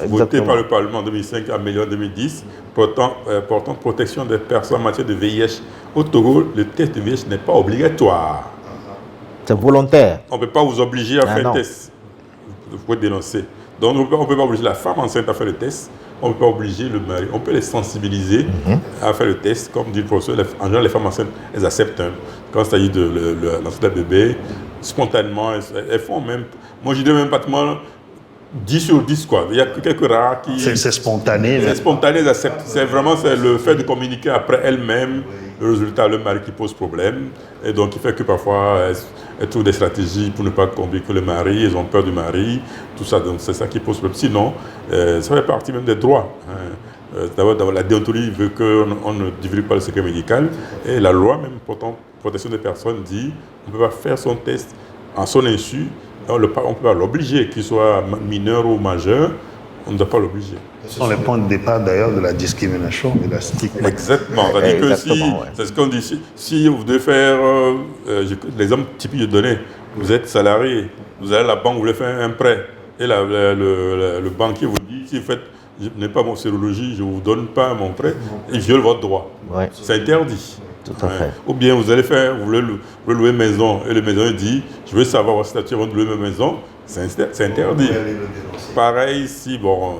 votée par le Parlement en 2005, améliorée en 2010, portant protection des personnes en matière de VIH. Au Togo, le test de VIH n'est pas obligatoire. C'est volontaire. On ne peut pas vous obliger à faire le test. Vous pouvez dénoncer. Donc, on ne peut pas obliger la femme enceinte à faire le test. On ne peut pas obliger le mari. On peut les sensibiliser à faire le test. Comme dit le professeur, en général, les femmes enceintes, elles acceptent. Quand il s'agit de lancer le bébé, spontanément, elles font même... Moi, je dirais même pratiquement 10 sur 10, quoi. Il y a quelques rares qui... C'est spontané. C'est spontané, elles acceptent. C'est vraiment le fait de communiquer après elles-mêmes le résultat, le mari qui pose problème. Et donc, il fait que parfois, elles trouvent des stratégies pour ne pas convaincre le mari, elles ont peur du mari, tout ça. Donc, c'est ça qui pose problème. Sinon, ça fait partie même des droits. D'abord, la déontologie veut qu'on ne divulgue pas le secret médical. Et la loi, même protection des personnes, dit qu'on ne peut pas faire son test en son insu. On ne peut pas l'obliger, qu'il soit mineur ou majeur. on ne doit pas l'obliger. Ce sont les points de départ d'ailleurs de la discrimination et de la stigmatisation. Exactement. C'est-à-dire que c'est ce qu'on dit, si vous devez faire, l'exemple typique que je donnais, vous êtes salarié, vous allez à la banque, vous voulez faire un prêt, et le banquier vous dit, si vous faites, je n'ai pas mon sérologie, je ne vous donne pas mon prêt, il viole votre droit. Ouais. C'est interdit. Tout à fait. Ou bien vous voulez louer une maison, et le maison dit, je veux savoir votre statut avant de louer ma maison, c'est interdit. Pareil, si vous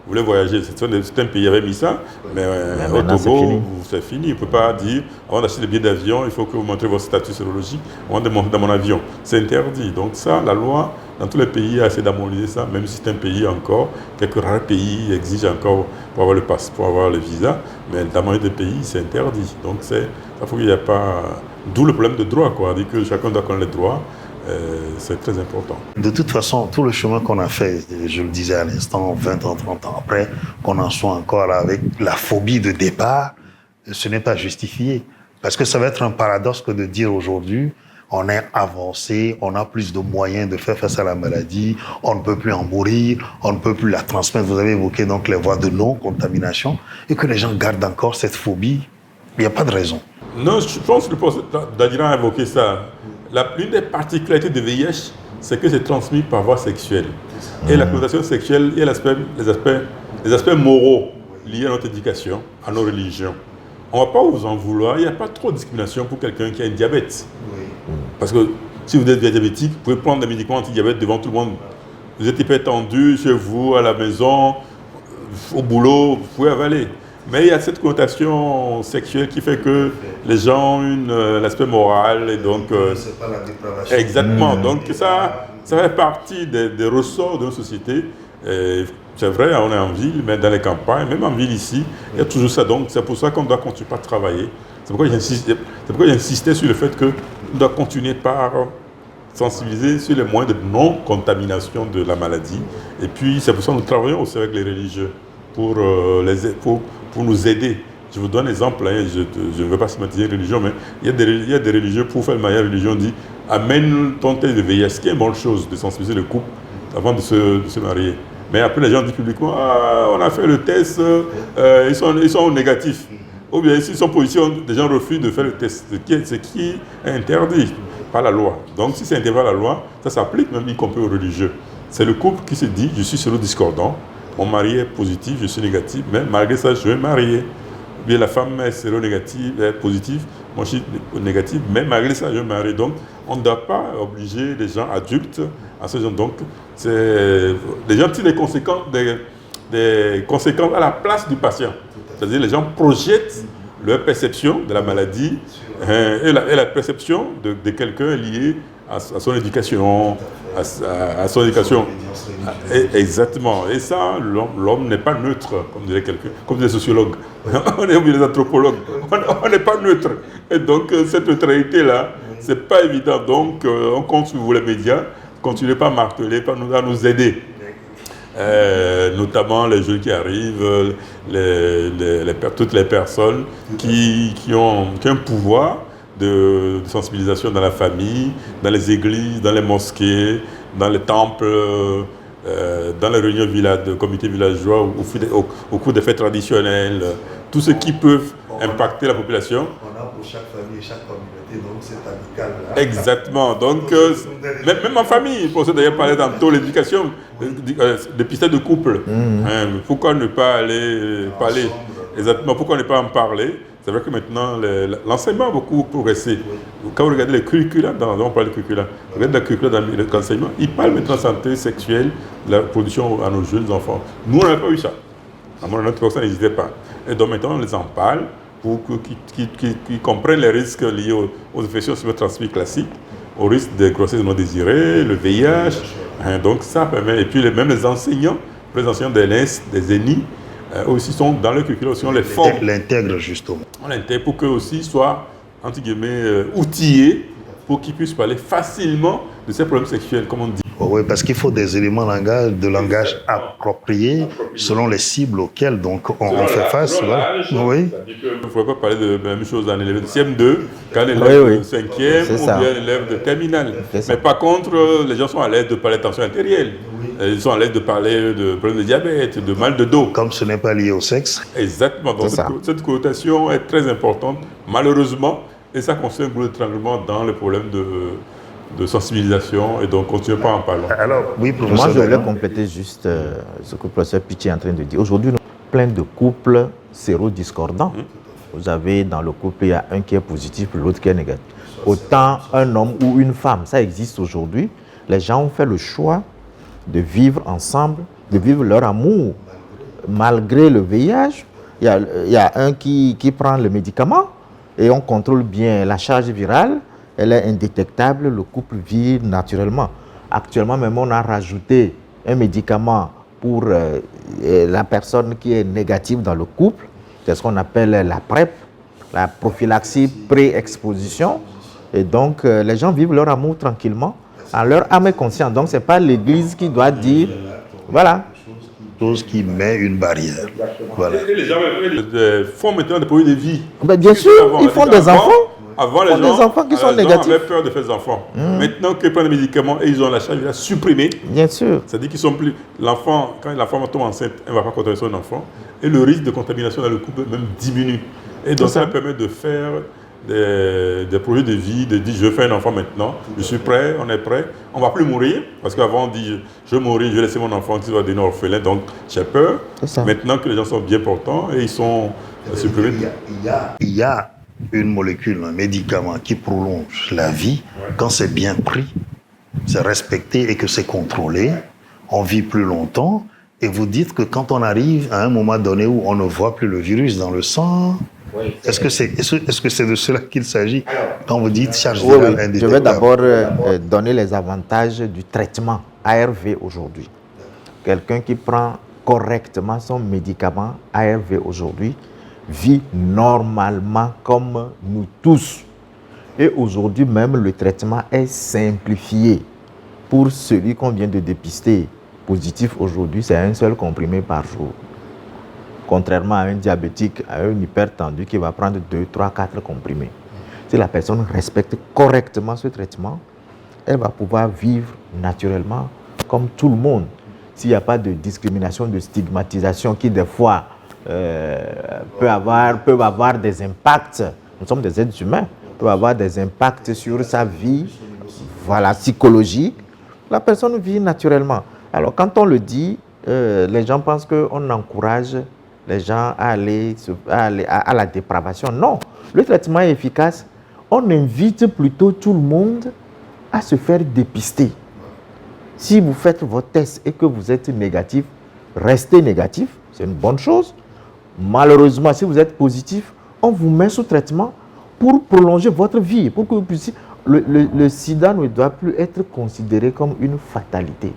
voulez voyager, c'est un pays qui avait mis ça, mais au Togo, c'est fini. On ne peut pas dire, avant d'acheter des billets d'avion, il faut que vous montrez votre statut sérologique avant de monter dans mon avion. C'est interdit. Donc ça, la loi, dans tous les pays, a essayé d'harmoniser ça, même si c'est un pays encore, quelques rares pays exigent encore pour avoir le passeport, pour avoir le visa, mais dans la majorité des pays, c'est interdit. Donc ça faut qu'il n'y ait pas... D'où le problème de droit, quoi. Dire que chacun doit connaître les droits. C'est très important. De toute façon, tout le chemin qu'on a fait, je le disais à l'instant, 20 ans, 30 ans après, qu'on en soit encore avec la phobie de départ, ce n'est pas justifié. Parce que ça va être un paradoxe que de dire aujourd'hui, on est avancé, on a plus de moyens de faire face à la maladie, on ne peut plus en mourir, on ne peut plus la transmettre. Vous avez évoqué donc les voies de non-contamination, et que les gens gardent encore cette phobie. Il n'y a pas de raison. Non, je pense que Dadiran a évoqué ça. L'une des particularités de VIH, c'est que c'est transmis par voie sexuelle. Et la connotation sexuelle, il y a les aspects moraux liés à notre éducation, à nos religions. On ne va pas vous en vouloir, il n'y a pas trop de discrimination pour quelqu'un qui a un diabète. Oui. Parce que si vous êtes diabétique, vous pouvez prendre des médicaments anti-diabète devant tout le monde. Vous êtes hypertendu chez vous, à la maison, au boulot, vous pouvez avaler. Mais il y a cette connotation sexuelle qui fait que les gens ont l'aspect moral et donc... c'est pas la dépravation. Exactement. Donc ça fait partie des ressorts de nos sociétés. C'est vrai, on est en ville, mais dans les campagnes, même en ville ici, il y a toujours ça. Donc c'est pour ça qu'on doit continuer par travailler. C'est pourquoi j'insistais sur le fait qu'on doit continuer par sensibiliser sur les moyens de non-contamination de la maladie. Et puis c'est pour ça que nous travaillons aussi avec les religieux pour nous aider. Je vous donne un exemple, hein, je ne veux pas stigmatiser les religions, mais il y a des religieux, pour faire le mariage, la religion dit amène ton test de VIH, ce qui est une bonne chose de sensibiliser le couple avant de se marier. Mais après, les gens disent publiquement on a fait le test, ils sont négatifs. Ou bien s'ils sont positifs, les gens refusent de faire le test, ce qui est interdit par la loi. Donc si c'est interdit par la loi, ça s'applique même y compris aux religieux. C'est le couple qui se dit je suis sérodiscordant. Mon mari est positif, je suis négatif, mais malgré ça, je vais me marier. Bien, la femme est séronégative, est positive, moi je suis négatif, mais malgré ça, je vais me marier. Donc, on ne doit pas obliger les gens adultes à ce genre. Donc, les gens tirent des conséquences à la place du patient. C'est-à-dire, les gens projettent leur perception de la maladie et la perception de quelqu'un lié à son éducation, à son éducation. Exactement. Et ça, l'homme n'est pas neutre, comme dirait quelqu'un, comme les sociologues. On est oublié les anthropologues. On n'est pas neutre. Et donc, cette neutralité-là, c'est pas évident. Donc, on compte sur vous, les médias. Continuez pas à marteler, à nous aider. Notamment les jeunes qui arrivent, toutes les personnes qui ont un pouvoir de sensibilisation dans la famille, dans les églises, dans les mosquées, dans les temples, dans les réunions de comités villageois, au cours des fêtes traditionnelles, tout ce qui peut impacter la population. On a pour chaque famille et chaque communauté, donc c'est amical. Exactement. Donc, même en famille, pour ça d'ailleurs parler tantôt l'éducation, des pistes de couple. Pourquoi ne pas aller parler? Exactement, pourquoi ne pas en parler? C'est vrai que maintenant, l'enseignement a beaucoup progressé. Quand vous regardez les curricula, on parle de curricula, regardez le curricula dans l'enseignement, ils parlent maintenant de santé sexuelle, de la production à nos jeunes enfants. Nous, on n'avait pas eu ça. À mon avis, ça n'existait pas. Et donc maintenant, on les en parle pour qu'ils comprennent les risques liés aux infections transmises classiques, aux risques de grossesse non désirée, le VIH. Donc ça permet, et puis même les enseignants des LINS, des ENI, aussi sont dans le curriculum, aussi on les forme. L'intègre justement. On l'intègre pour qu'eux aussi soient, entre guillemets, outillés pour qu'ils puissent parler facilement de ces problèmes sexuels, comme on dit. Oui, parce qu'il faut des éléments de langage appropriés selon les cibles auxquelles donc, on fait face. Oui. Il ne faudrait pas parler de la même chose d'un élève de CM2 qu'un élève de 5e ou bien un élève de terminale. Mais par contre, les gens sont à l'aise de parler de tension artérielle. Ils sont à l'aise de parler de problèmes de diabète, de mal de dos. Comme ce n'est pas lié au sexe. Exactement. Donc cette connotation est très importante, malheureusement, et ça constitue un gros étranglement dans les problèmes de sensibilisation, et donc continuez pas en parlant. Alors, oui, professeur. Moi, je voulais compléter juste ce que le professeur Piché est en train de dire. Aujourd'hui, nous avons plein de couples sérodiscordants. Vous avez dans le couple, il y a un qui est positif, l'autre qui est négatif. Autant un homme ou une femme, ça existe aujourd'hui. Les gens ont fait le choix de vivre ensemble, de vivre leur amour malgré le VIH. Il y a un qui prend le médicament et on contrôle bien la charge virale. Elle est indétectable, le couple vit naturellement. Actuellement, même on a rajouté un médicament pour la personne qui est négative dans le couple. C'est ce qu'on appelle la PrEP, la prophylaxie pré-exposition. Et donc, les gens vivent leur amour tranquillement, en leur âme et conscience. Donc, ce n'est pas l'Église qui doit dire, voilà. Chose qui met une barrière. Voilà. Et les gens font maintenant des projets de vie. Ben, bien sûr, ils font des enfants. Avant, les enfants qui sont négatifs. Ils avaient peur de faire des enfants. Maintenant qu'ils prennent des médicaments et ils ont la charge virale supprimée. Bien sûr. C'est-à-dire qu'ils sont plus. L'enfant, quand la femme tombe enceinte, elle ne va pas contaminer son enfant. Et le risque de contamination dans le couple même diminue. Et donc, ça permet de faire des projets de vie, de dire je fais un enfant maintenant, je suis prêt, on est prêt, on ne va plus mourir. Parce qu'avant, on dit je vais mourir, je vais laisser mon enfant qui va devenir orphelin, donc j'ai peur. Maintenant que les gens sont bien portants et ils sont supprimés. Il y a une molécule, un médicament qui prolonge la vie quand c'est bien pris, c'est respecté et que c'est contrôlé, on vit plus longtemps. Et vous dites que quand on arrive à un moment donné où on ne voit plus le virus dans le sang, est-ce que c'est de cela qu'il s'agit quand vous dites charge virale indétectable? Je vais d'abord donner les avantages du traitement ARV aujourd'hui. Quelqu'un qui prend correctement son médicament ARV aujourd'hui vit normalement comme nous tous. Et aujourd'hui même, le traitement est simplifié. Pour celui qu'on vient de dépister positif aujourd'hui, c'est un seul comprimé par jour. Contrairement à un diabétique, à un hypertendu qui va prendre 2, 3, 4 comprimés. Si la personne respecte correctement ce traitement, elle va pouvoir vivre naturellement comme tout le monde. S'il n'y a pas de discrimination, de stigmatisation qui des fois peuvent avoir des impacts, nous sommes des êtres humains, peuvent avoir des impacts sur sa vie psychologique, la personne vit naturellement. Alors quand on le dit, les gens pensent qu'on encourage les gens à aller à la dépravation. Non, le traitement est efficace. On invite plutôt tout le monde à se faire dépister. Si vous faites votre test et que vous êtes négatif, restez négatif, c'est une bonne chose. Malheureusement, si vous êtes positif, on vous met sous traitement pour prolonger votre vie, pour que vous puissiez... Le sida ne doit plus être considéré comme une fatalité.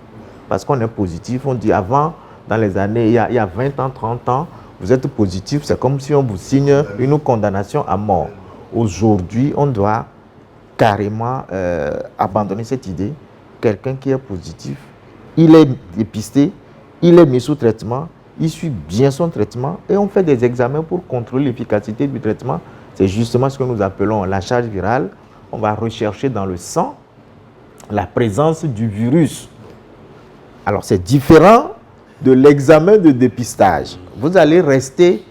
Parce qu'on est positif, on dit avant, dans les années, il y a 20 ans, 30 ans, vous êtes positif, c'est comme si on vous signe une condamnation à mort. Aujourd'hui, on doit carrément abandonner cette idée. Quelqu'un qui est positif, il est dépisté, il est mis sous traitement, il suit bien son traitement et on fait des examens pour contrôler l'efficacité du traitement. C'est justement ce que nous appelons la charge virale. On va rechercher dans le sang la présence du virus. Alors, c'est différent de l'examen de dépistage. Vous allez rester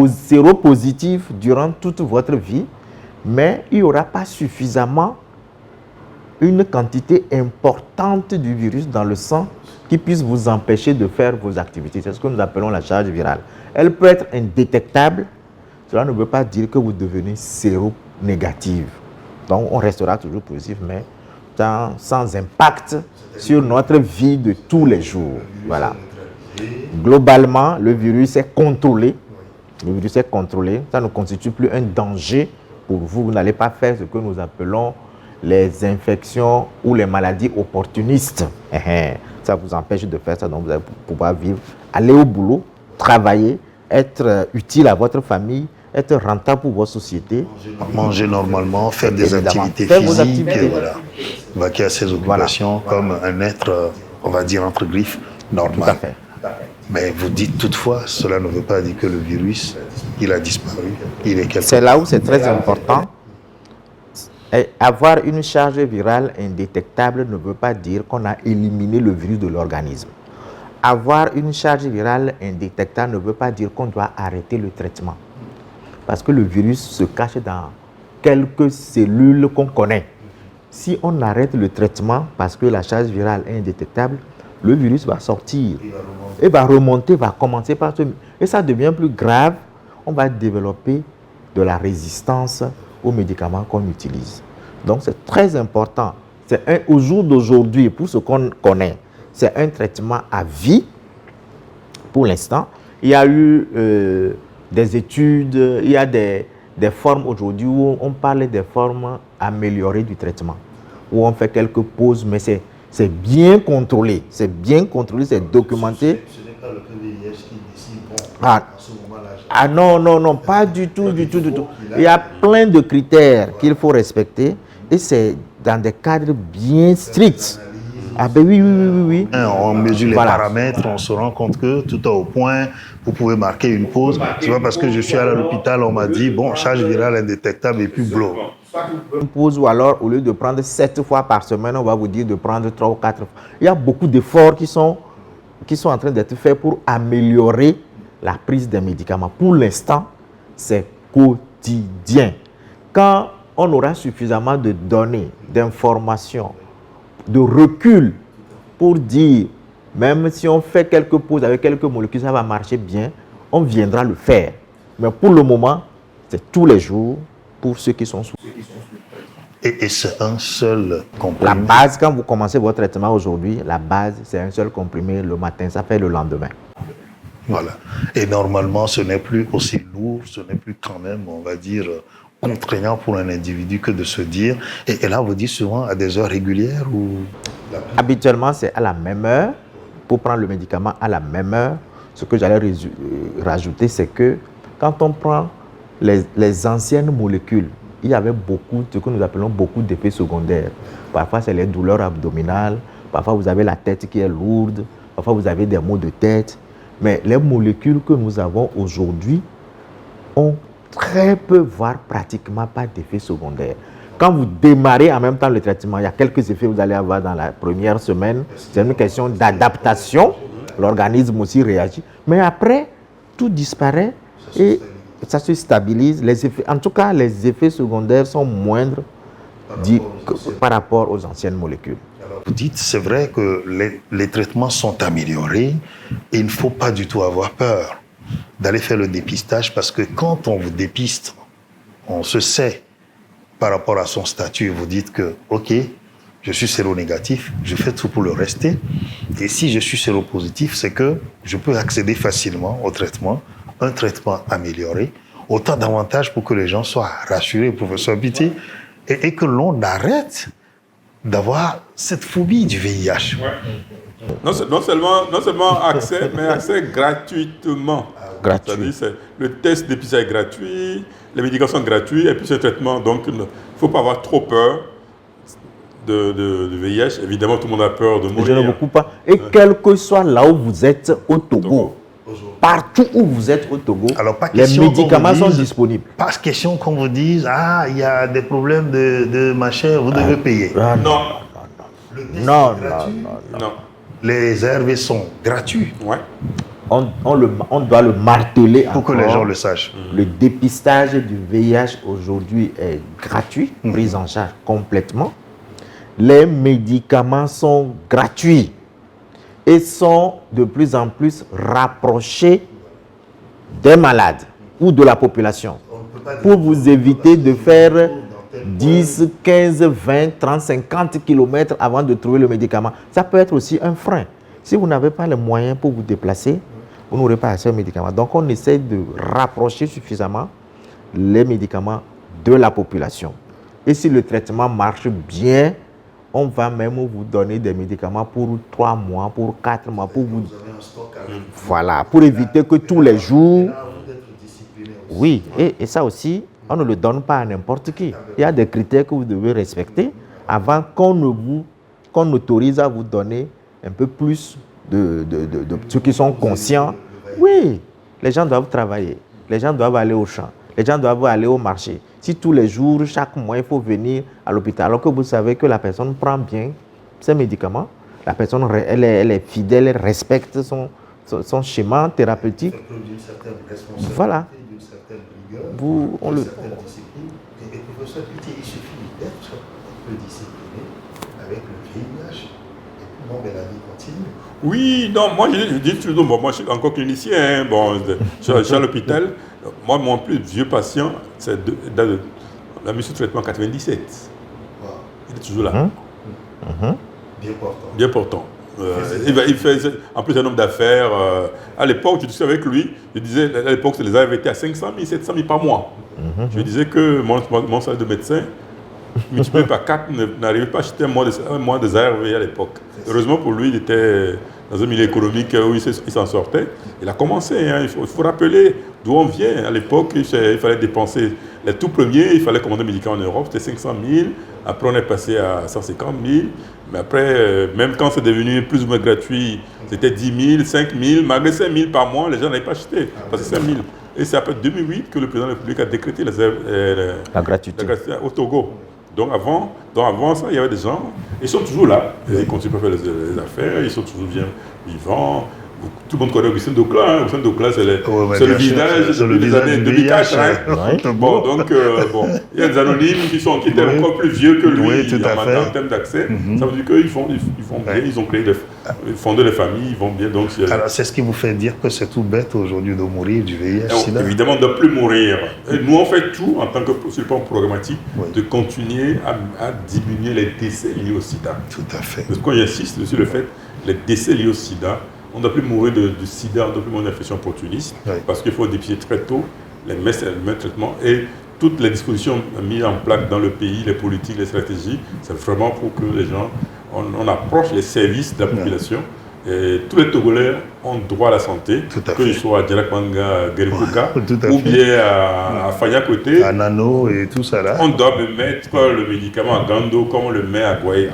séropositif durant toute votre vie, mais il n'y aura pas suffisamment une quantité importante du virus dans le sang qui puisse vous empêcher de faire vos activités. C'est ce que nous appelons la charge virale. Elle peut être indétectable. Cela ne veut pas dire que vous devenez séronégative. Donc, on restera toujours positif, mais sans impact sur notre vie de tous les jours. Voilà. Globalement, le virus est contrôlé. Le virus est contrôlé. Ça ne constitue plus un danger pour vous. Vous n'allez pas faire ce que nous appelons les infections ou les maladies opportunistes. Ça vous empêche de faire ça. Donc, vous allez pouvoir vivre, aller au boulot, travailler, être utile à votre famille, être rentable pour votre société. Manger normalement, faire des activités physiques, vaquer à ses occupations comme un être, on va dire entre griffes, normal. Tout à fait. Mais vous dites toutefois, cela ne veut pas dire que le virus, il a disparu, il est quelque part. C'est là où c'est très important. Et avoir une charge virale indétectable ne veut pas dire qu'on a éliminé le virus de l'organisme. Avoir une charge virale indétectable ne veut pas dire qu'on doit arrêter le traitement. Parce que le virus se cache dans quelques cellules qu'on connaît. Si on arrête le traitement parce que la charge virale est indétectable, le virus va sortir et va remonter, va commencer par se... Et ça devient plus grave, on va développer de la résistance aux médicaments qu'on utilise. Donc c'est très important. Au jour d'aujourd'hui, pour ce qu'on connaît, c'est un traitement à vie pour l'instant. Il y a eu des études, il y a des formes aujourd'hui où on parle des formes améliorées du traitement, où on fait quelques pauses, mais c'est bien contrôlé, c'est documenté. Ce n'est pas le PVIH qui décide, bon, à ce moment-là. Ah non, pas du tout. Il y a plein de critères qu'il faut respecter et c'est dans des cadres bien stricts. Ah ben oui. On mesure les paramètres, on se rend compte que tout est au point, vous pouvez marquer une pause. C'est pas parce que je suis à l'hôpital, on m'a dit, bon, charge virale indétectable et puis blow. Une pause ou alors au lieu de prendre 7 fois par semaine, on va vous dire de prendre 3 ou 4 fois. Il y a beaucoup d'efforts qui sont en train d'être faits pour améliorer la prise des médicaments. Pour l'instant, c'est quotidien. Quand on aura suffisamment de données, d'informations, de recul pour dire, même si on fait quelques pauses avec quelques molécules, ça va marcher bien, on viendra le faire. Mais pour le moment, c'est tous les jours pour ceux qui sont sous. Et c'est un seul comprimé. La base, quand vous commencez votre traitement aujourd'hui, la base, c'est un seul comprimé le matin, ça fait le lendemain. Voilà. Et normalement, ce n'est plus aussi lourd, ce n'est plus quand même, on va dire, contraignant pour un individu que de se dire. Et là, vous dites souvent à des heures régulières ou... Habituellement, c'est à la même heure. Pour prendre le médicament à la même heure, ce que j'allais rajouter, c'est que quand on prend les anciennes molécules, il y avait beaucoup, ce que nous appelons beaucoup d'effets secondaires. Parfois, c'est les douleurs abdominales. Parfois, vous avez la tête qui est lourde. Parfois, vous avez des maux de tête. Mais les molécules que nous avons aujourd'hui ont très peu, voire pratiquement pas d'effets secondaires. Quand vous démarrez en même temps le traitement, il y a quelques effets que vous allez avoir dans la première semaine. C'est une question d'adaptation. L'organisme aussi réagit. Mais après, tout disparaît et ça se stabilise. En tout cas, les effets secondaires sont moindres par rapport aux anciennes molécules. Vous dites, c'est vrai que les traitements sont améliorés et il ne faut pas du tout avoir peur d'aller faire le dépistage parce que quand on vous dépiste, on se sait par rapport à son statut. Vous dites que, OK, je suis séronégatif, je fais tout pour le rester. Et si je suis séropositif, c'est que je peux accéder facilement au traitement, un traitement amélioré, autant d'avantages pour que les gens soient rassurés, professeur Piti, et que l'on arrête d'avoir cette phobie du VIH. Ouais. Non seulement accès, mais accès gratuitement. Gratuit. C'est-à-dire, le test dépistage est gratuit, les médicaments sont gratuits, et puis ce traitement, donc il ne faut pas avoir trop peur de VIH. Évidemment, tout le monde a peur de mourir. Je ne vous coupe pas. Et quel que soit là où vous êtes au Togo, partout où vous êtes au Togo, alors, les médicaments sont disponibles. Pas question qu'on vous dise, il y a des problèmes de machin, vous devez payer. Non. Les ARV sont gratuits. Ouais. On doit le marteler pour que les gens le sachent. Le dépistage du VIH aujourd'hui est gratuit, pris en charge complètement. Les médicaments sont gratuits et sont de plus en plus rapprochés des malades ou de la population pour vous éviter de faire 10, 15, 20, 30, 50 km avant de trouver le médicament. Ça peut être aussi un frein. Si vous n'avez pas les moyens pour vous déplacer, vous n'aurez pas accès aux médicaments. Donc, on essaie de rapprocher suffisamment les médicaments de la population. Et si le traitement marche bien, on va même vous donner des médicaments pour 3 mois, pour 4 mois, pour vous... Voilà, pour éviter que tous les jours... Oui, et ça aussi, on ne le donne pas à n'importe qui. Il y a des critères que vous devez respecter avant qu'on autorise à vous donner un peu plus de ceux qui sont conscients. Oui, les gens doivent travailler, les gens doivent aller au champ, Les gens doivent aller au marché. Si tous les jours, chaque mois, il faut venir à l'hôpital, alors que vous savez que la personne prend bien ses médicaments, la personne, elle est fidèle, elle respecte son schéma thérapeutique. D'une certaine responsabilité, Voilà. d'une certaine rigueur, On d'une le... certaine discipline. Et professeur Pitié, il suffit d'être un peu discipliné avec le VIH. Et puis, non, mais la vie continue. Oui, non, moi je dis toujours, bon, moi je suis encore clinicien, hein, bon, je suis à l'hôpital. Moi, mon plus vieux patient, c'est la mise sous traitement 97. Wow. Il est toujours là. Bien portant. Bien portant. Il fait, en plus, un homme d'affaires. À l'époque, je discutais avec lui, je disais, à l'époque, les ARV étaient à 500 000, 700 000 par mois. Je disais que mon salaire de médecin, multiplié par 4, n'arrivait pas à acheter un mois de ARV à l'époque. Heureusement pour lui, il était dans un milieu économique où il s'en sortait. Il a commencé, hein, il faut rappeler d'où on vient. À l'époque, il fallait dépenser les tout premiers, il fallait commander un médicament en Europe, c'était 500 000. Après, on est passé à 150 000. Mais après, même quand c'est devenu plus ou moins gratuit, c'était 10 000, 5 000. Malgré 5 000 par mois, les gens n'avaient pas acheté. Parce que 5 000. Et c'est après 2008 que le président de la République a décrété la gratuité au Togo. Donc avant ça, il y avait des gens, ils sont toujours là, ils continuent à faire les affaires, ils sont toujours bien vivants. Tout le monde connaît Augustin Docla. Hein. Augustin Docla, c'est le visage des années 2004. Hein. Bon, donc, il y a des anonymes qui étaient encore plus vieux que lui en termes d'accès. Ça veut dire qu'ils font bien, ils ont fondé les familles, ils vont bien. Donc, alors, c'est ce qui vous fait dire que c'est tout bête aujourd'hui de mourir du VIH-Sida? Évidemment, de ne plus mourir. Et nous, on fait tout, en tant que sur le plan programmatique, de continuer à diminuer les décès liés au sida. Tout à fait. Parce qu'on insiste sur le fait, les décès liés au sida, on ne doit plus mourir du sida, on ne doit plus mourir d'infection opportuniste, parce qu'il faut dépister très tôt, les mettre traitement et toutes les dispositions mises en place dans le pays, les politiques, les stratégies, c'est vraiment pour que les gens, on approche les services de la population. Et tous les Togolais ont droit à la santé, qu'ils soient à Djarakmanga, Guérikouka, ou bien à Faya côté. À Nano et tout ça là. On doit mettre le médicament à Gando comme on le met à Gouaï.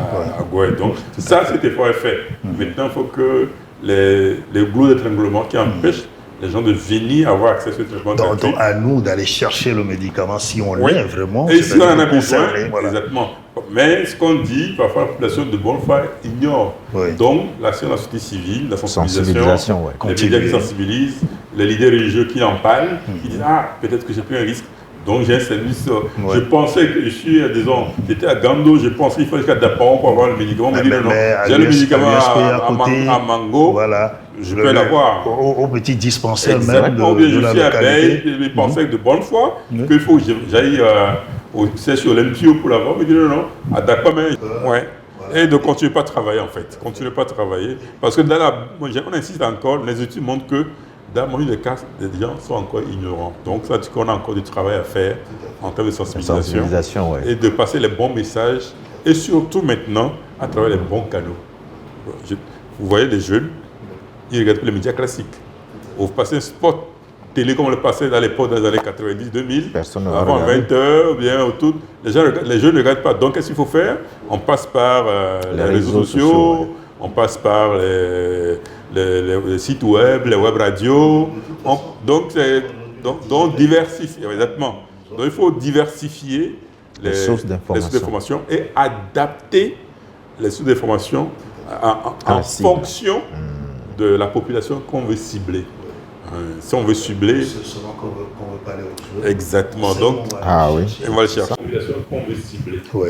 Donc ça, cet effort est fait. Maintenant, il faut que les goulots d'étranglement qui empêchent les gens de venir avoir accès à ce traitement. Donc à nous d'aller chercher le médicament si on l'a vraiment. Et si on en a besoin, exactement. Mais ce qu'on dit, parfois la population de bonne foi ignore. Donc l'action de la société civile, la sensibilisation, les médias qui sensibilisent, les leaders religieux qui en parlent, qui disent peut-être que j'ai pris un risque. Donc j'ai un service. Je pensais que je suis, disons, j'étais à Gando, je pensais qu'il fallait jusqu'à Dapaon pour avoir le médicament. On me dit non, j'ai le médicament à Mango, je peux l'avoir. Au petit dispensaire même de la localité. Je suis à Veille, je pensais de bonne foi qu'il faut que j'aille au CHU Olympio pour l'avoir. On me dit non, à Dakar, et de continuer pas à travailler en fait. Continuer pas à travailler. Parce que on insiste encore, les études montrent que dans mon des cas, les gens sont encore ignorants. Donc, ça dit qu'on a encore du travail à faire en termes de sensibilisation et de passer les bons messages et surtout maintenant à travers les bons canaux. Vous voyez les jeunes, ils regardent plus les médias classiques. Vous passez un spot télé comme on le passait à l'époque dans les années 90-2000, avant 20h, bien autour. Les jeunes ne regardent pas. Donc, qu'est-ce qu'il faut faire? On passe par les réseaux sociaux, on passe par les sites web, les web radios. Donc, diversifier, exactement. Donc, il faut diversifier les sources d'information et adapter les sources d'information en fonction de la population qu'on veut cibler. Si on veut cibler. Selon qu'on veut parler aux jeunes. Exactement. Donc, on va le chercher. La population qu'on veut cibler. Oui.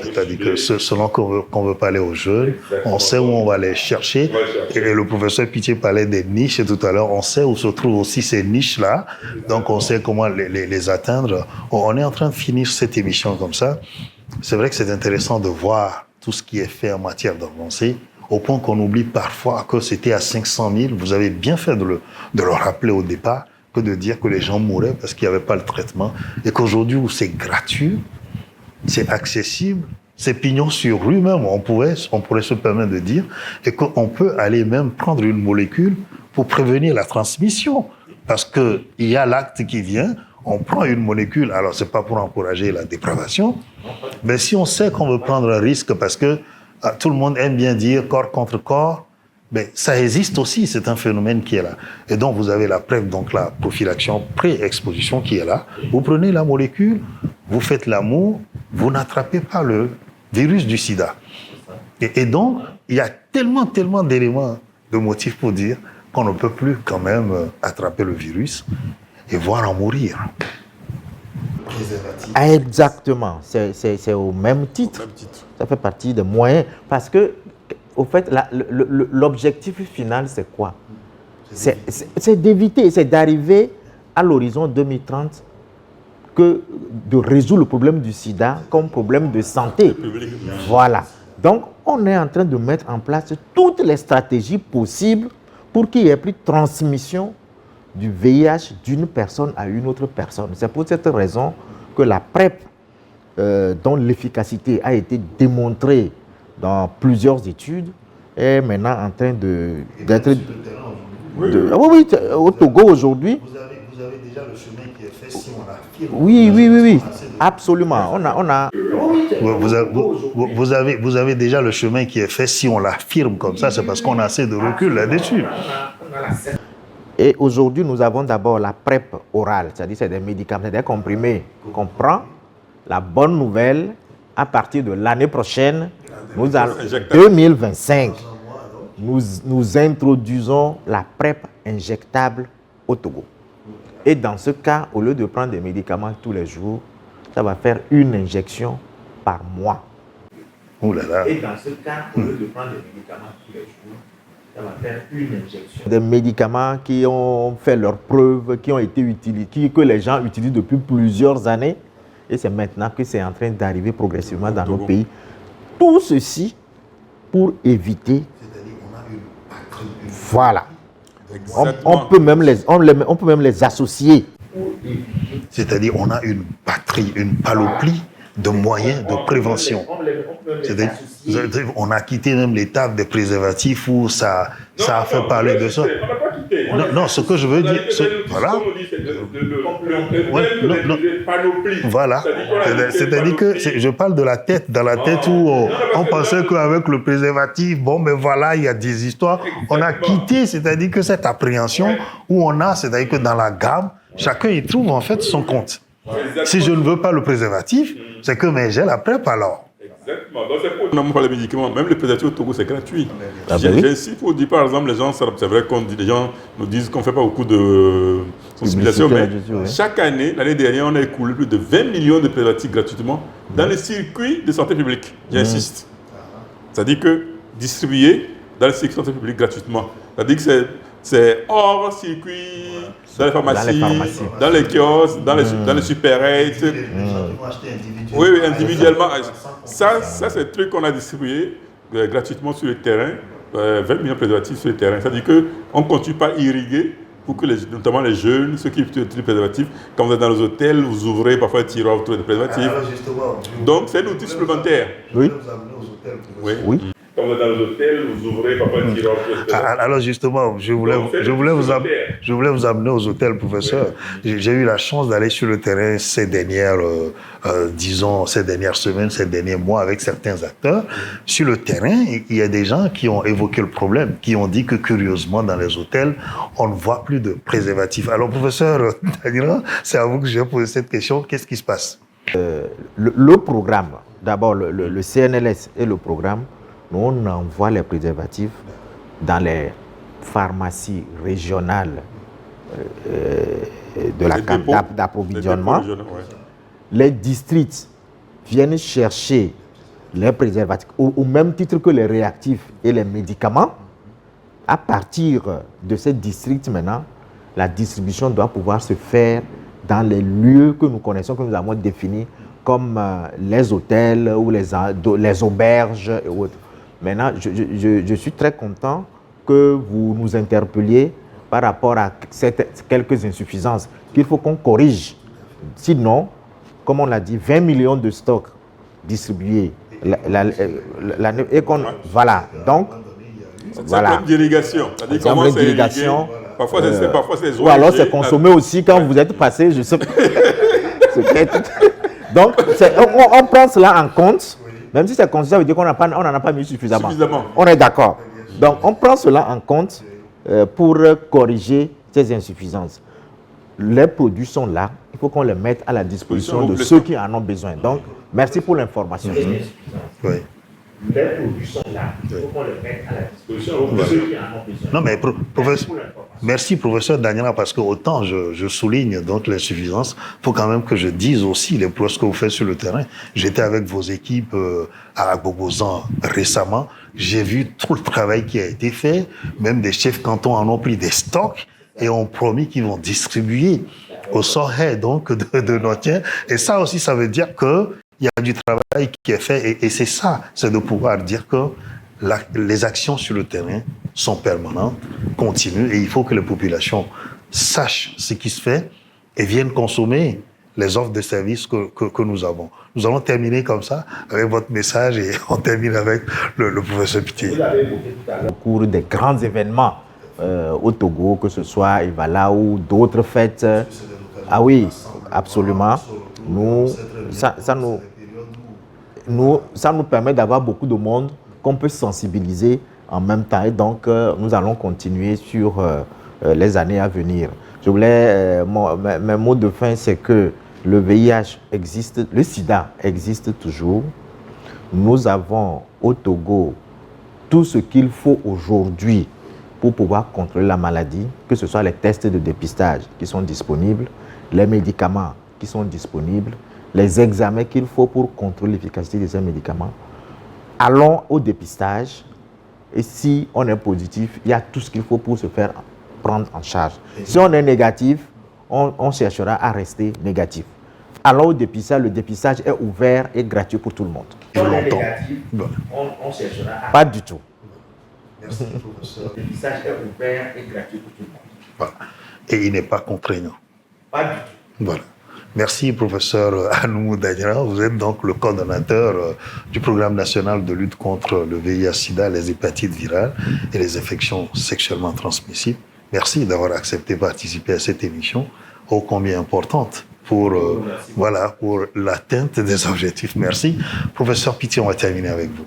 C'est-à-dire que selon qu'on veut parler aux jeunes, on sait où on va les chercher. Et le professeur Pitié parlait des niches tout à l'heure. On sait où se trouvent aussi ces niches-là. Donc, on sait comment les atteindre. On est en train de finir cette émission comme ça. C'est vrai que c'est intéressant de voir tout ce qui est fait en matière d'avancée, au point qu'on oublie parfois que c'était à 500 000. Vous avez bien fait de le rappeler au départ, que de dire que les gens mouraient parce qu'il n'y avait pas le traitement. Et qu'aujourd'hui, où c'est gratuit, c'est accessible, c'est pignon sur rue même, on pourrait se permettre de dire, et qu'on peut aller même prendre une molécule pour prévenir la transmission. Parce qu'il y a l'acte qui vient, on prend une molécule, alors c'est pas pour encourager la dépravation, mais si on sait qu'on veut prendre un risque, parce que tout le monde aime bien dire corps contre corps, Mais ça existe aussi, c'est un phénomène qui est là. Et donc, vous avez la PrEP, donc la prophylaxie pré-exposition qui est là. Vous prenez la molécule, vous faites l'amour, vous n'attrapez pas le virus du sida. Et donc, il y a tellement d'éléments, de motifs pour dire qu'on ne peut plus quand même attraper le virus et voire en mourir. Exactement, c'est au même titre. Ça fait partie des moyens. Parce que, au fait, l'objectif final, c'est quoi? C'est d'éviter, c'est d'arriver à l'horizon 2030 de résoudre le problème du sida comme problème de santé. Voilà. Donc, on est en train de mettre en place toutes les stratégies possibles pour qu'il n'y ait plus de transmission du VIH d'une personne à une autre personne. C'est pour cette raison que la PrEP, dont l'efficacité a été démontrée dans plusieurs études, est maintenant en train d'être... Oui, au Togo aujourd'hui. Vous avez déjà le chemin qui est fait si on affirme. Oui, absolument. Vous avez déjà le chemin qui est fait si on l'affirme comme ça, c'est parce qu'on a assez de recul là-dessus. Et aujourd'hui, nous avons d'abord la PrEP orale, c'est-à-dire c'est des médicaments, c'est des comprimés qu'on prend. La bonne nouvelle, à partir de l'année prochaine, 2025, nous introduisons la PrEP injectable au Togo. Et dans ce cas, au lieu de prendre des médicaments tous les jours, ça va faire une injection par mois. Ouh là là. Et dans ce cas, au lieu de prendre des médicaments tous les jours, ça va faire une injection. Des médicaments qui ont fait leurs preuves, qui ont été utilisés, que les gens utilisent depuis plusieurs années. Et c'est maintenant que c'est en train d'arriver progressivement dans nos pays. Tout ceci pour éviter... C'est-à-dire qu'on a une patrie. Voilà. On peut même les associer. C'est-à-dire on a une patrie, une panoplie de moyens de prévention. On a quitté même l'étape des préservatifs où ça a fait parler de ça. Non, ce que je veux dire, voilà. Voilà. C'est-à-dire que je parle de la tête, dans la tête où on pensait qu'avec le préservatif, bon, mais voilà, il y a des histoires. On a quitté, c'est-à-dire que cette appréhension où on a, c'est-à-dire que dans la gamme, chacun y trouve en fait son compte. Si je ne veux pas le préservatif, c'est que mais j'ai la PrEP alors. Exactement. Donc c'est pour... On n'a pas les médicaments, même le préservatif au Togo, c'est gratuit. J'insiste pour dire, par exemple, les gens, c'est vrai qu'on dit, les gens nous disent qu'on ne fait pas beaucoup de sensibilisation, mais chaque année, l'année dernière, on a écoulé plus de 20 millions de préservatifs gratuitement dans les circuits de santé publique. J'insiste. C'est-à-dire que distribuer dans les circuits de santé publique gratuitement. C'est-à-dire que c'est hors circuit, dans les pharmacies, dans les kiosques, dans les super-aides. Oui, individuellement. Ça c'est le truc qu'on a distribué gratuitement sur le terrain, 20 millions de préservatifs sur le terrain. C'est-à-dire qu'on ne continue pas à irriguer pour que notamment les jeunes, ceux qui utilisent les préservatifs, quand vous êtes dans les hôtels, vous ouvrez parfois un tiroir, vous trouvez des préservatifs. Donc c'est un outil supplémentaire. Oui. Quand vous êtes dans les hôtels, vous ouvrez parfois un tiroir. Alors justement, je voulais vous amener aux hôtels, professeur. J'ai eu la chance d'aller sur le terrain ces dernières semaines, ces derniers mois avec certains acteurs. Sur le terrain, il y a des gens qui ont évoqué le problème, qui ont dit que curieusement, dans les hôtels, on ne voit plus de préservatifs. Alors professeur Daniela, c'est à vous que je vais poser cette question. Qu'est-ce qui se passe? Le programme, d'abord le CNLS et le programme, nous, on envoie les préservatifs dans les pharmacies régionales de la carte d'approvisionnement. Les districts viennent chercher les préservatifs au même titre que les réactifs et les médicaments. À partir de ces districts maintenant, la distribution doit pouvoir se faire dans les lieux que nous connaissons, que nous avons définis, comme les hôtels ou les auberges et autres. Maintenant, je suis très content que vous nous interpelliez par rapport à quelques insuffisances qu'il faut qu'on corrige. Sinon, comme on l'a dit, 20 millions de stocks distribués. Voilà. Donc, voilà. C'est une irrigation. C'est une irrigation. Parfois, c'est ou alors c'est consommé aussi quand vous êtes passé, je sais pas. Donc, on prend cela en compte. Même si c'est considéré, ça veut dire qu'on n'en a pas mis suffisamment. On est d'accord. Donc, on prend cela en compte pour corriger ces insuffisances. Les produits sont là, il faut qu'on les mette à la disposition de ceux qui en ont besoin. Donc, merci pour l'information. Oui. Les produits sont là, il faut qu'on les mette à la disposition de ceux qui en ont besoin. Non, mais merci, professeur Daniela, parce que autant je souligne donc l'insuffisance, il faut quand même que je dise aussi les progrès que vous faites sur le terrain. J'étais avec vos équipes à Agbogozan récemment, j'ai vu tout le travail qui a été fait, même des chefs cantons en ont pris des stocks et ont promis qu'ils vont distribuer au Sahel donc de Notien. Et ça aussi, ça veut dire que il y a du travail qui est fait et c'est ça, c'est de pouvoir dire que les actions sur le terrain sont permanentes, continuent et il faut que les populations sachent ce qui se fait et viennent consommer les offres de services que nous avons. Nous allons terminer comme ça avec votre message et on termine avec le professeur Pitié. Vous avez évoqué tout à l'heure au cours des grands événements au Togo, que ce soit Ivala ou d'autres fêtes. Ah oui, absolument. Ça nous permet d'avoir beaucoup de monde qu'on peut sensibiliser en même temps. Et donc, nous allons continuer sur les années à venir. Je voulais, mes mots de fin, c'est que le VIH existe, le sida existe toujours. Nous avons au Togo tout ce qu'il faut aujourd'hui pour pouvoir contrôler la maladie, que ce soit les tests de dépistage qui sont disponibles, les médicaments qui sont disponibles, les examens qu'il faut pour contrôler l'efficacité de ces médicaments. Allons au dépistage et si on est positif, il y a tout ce qu'il faut pour se faire prendre en charge. Si on est négatif, on cherchera à rester négatif. Allons au dépistage, le dépistage est ouvert et gratuit pour tout le monde. Si on est négatif, on cherchera à... Pas du tout. Merci, professeur. Le dépistage est ouvert et gratuit pour tout le monde. Voilà. Et il n'est pas contraignant. Pas du tout. Voilà. Merci, professeur Anoumou Daniela. Vous êtes donc le coordonnateur du programme national de lutte contre le VIH-Sida, les hépatites virales et les infections sexuellement transmissibles. Merci d'avoir accepté de participer à cette émission, ô combien importante pour l'atteinte des objectifs. Merci. Professeur Pitié, on va terminer avec vous.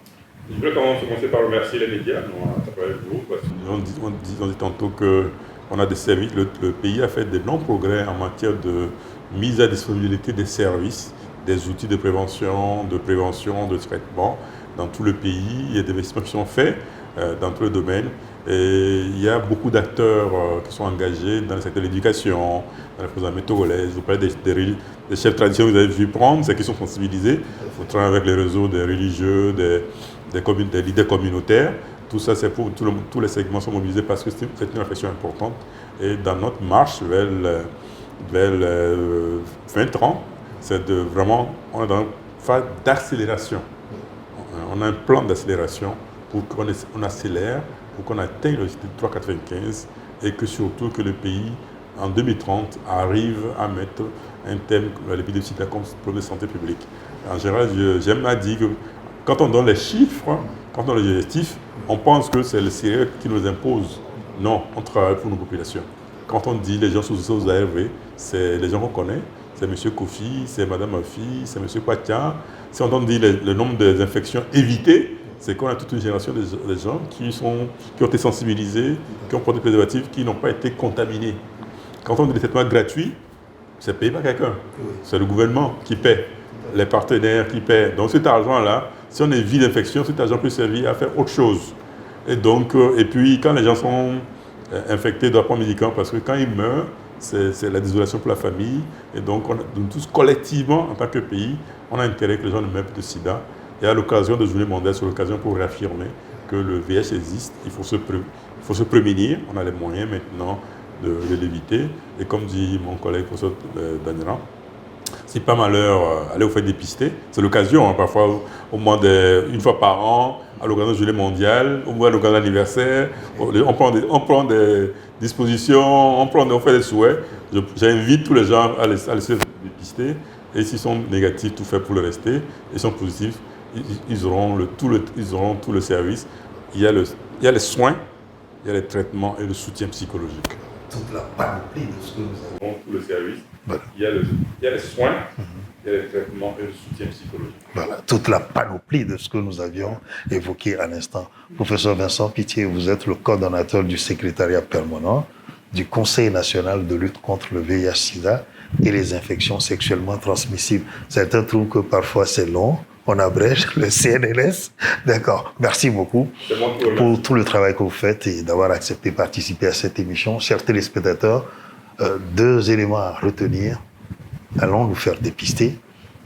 Je voulais commencer par remercier les médias, avec vous, parce qu'on dit tantôt qu'on a des services, le pays a fait de longs progrès en matière de mise à disponibilité des services, des outils de prévention, de traitement dans tout le pays. Il y a des investissements qui sont faits dans tous les domaines. Et il y a beaucoup d'acteurs qui sont engagés dans le secteur de l'éducation, dans les programmes méthodologiques. Vous parlez des chefs traditionnels que vous avez vu prendre, c'est qu'ils sont sensibilisés. Vous travaillez avec les réseaux des religieux, des leaders communautaires. Tout ça, c'est pour tous les segments sont mobilisés parce que c'est une réflexion importante. Et dans notre marche vers 2030, c'est vraiment, on est dans une phase d'accélération. On a un plan d'accélération pour qu'on accélère, pour qu'on atteigne le 3,95 et que surtout que le pays, en 2030, arrive à mettre un thème comme l'épidémie de sida comme problème de santé publique. En général, j'aime à dire que quand on donne les chiffres, quand on donne les objectifs, on pense que c'est le sérieux qui nous impose. Non, on travaille pour nos populations. Quand on dit les gens sous ARV, c'est les gens qu'on connaît, c'est M. Kofi, c'est Mme Mafi, c'est M. Kwatia. Si on dit le nombre des infections évitées, c'est qu'on a toute une génération de gens qui ont été sensibilisés, qui ont porté des préservatifs, qui n'ont pas été contaminés. Quand on dit des traitements gratuits, c'est payé par quelqu'un. C'est le gouvernement qui paie, les partenaires qui paient. Donc cet argent-là, si on évite l'infection, cet argent peut servir à faire autre chose. Et donc, et puis quand les gens sont infectés, ils doivent prendre médicaments parce que quand ils meurent, c'est la désolation pour la famille. Et donc, tous collectivement, en tant que pays, on a intérêt que les gens ne meurent plus de sida. Et à l'occasion de Journée mondiale, c'est l'occasion pour réaffirmer que le VIH existe. Il faut se prémunir. On a les moyens maintenant de l'éviter. Et comme dit mon collègue professeur Daniela, si pas malheur, allez vous faire dépister. C'est l'occasion, parfois, au moins une fois par an, à l'occasion de Journée mondiale, au moins à l'occasion de l'anniversaire. On prend des dispositions, on fait des souhaits. J'invite tous les gens à les faire dépister. Et s'ils sont négatifs, tout fait pour le rester. Et s'ils sont positifs, ils auront tout le service. Il y a les soins, il y a les traitements et le soutien psychologique. Toute la panoplie de ce que nous avons. Tout le service. Voilà. Il y a les soins, il y a les traitements et le soutien psychologique. Voilà, toute la panoplie de ce que nous avions évoqué à l'instant. Professeur Vincent Pitié, vous êtes le coordonnateur du secrétariat permanent du Conseil national de lutte contre le VIH-Sida et les infections sexuellement transmissibles. Certains trouvent que parfois c'est long, on abrège le CNLS. D'accord, merci beaucoup pour tout le travail que vous faites et d'avoir accepté de participer à cette émission. Chers téléspectateurs, 2 éléments à retenir. Allons nous faire dépister.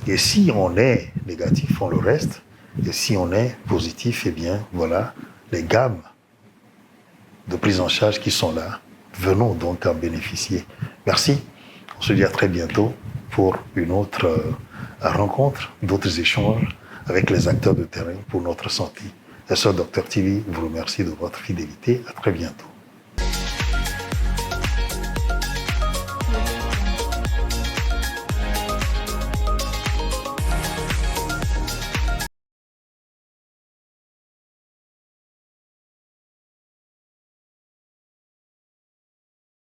Et si on est négatif, on le reste. Et si on est positif, eh bien, voilà les gammes de prise en charge qui sont là. Venons donc en bénéficier. Merci. On se dit à très bientôt pour une autre rencontre, d'autres échanges avec les acteurs de terrain pour notre santé. Et ce Dr TV vous remercie de votre fidélité. À très bientôt.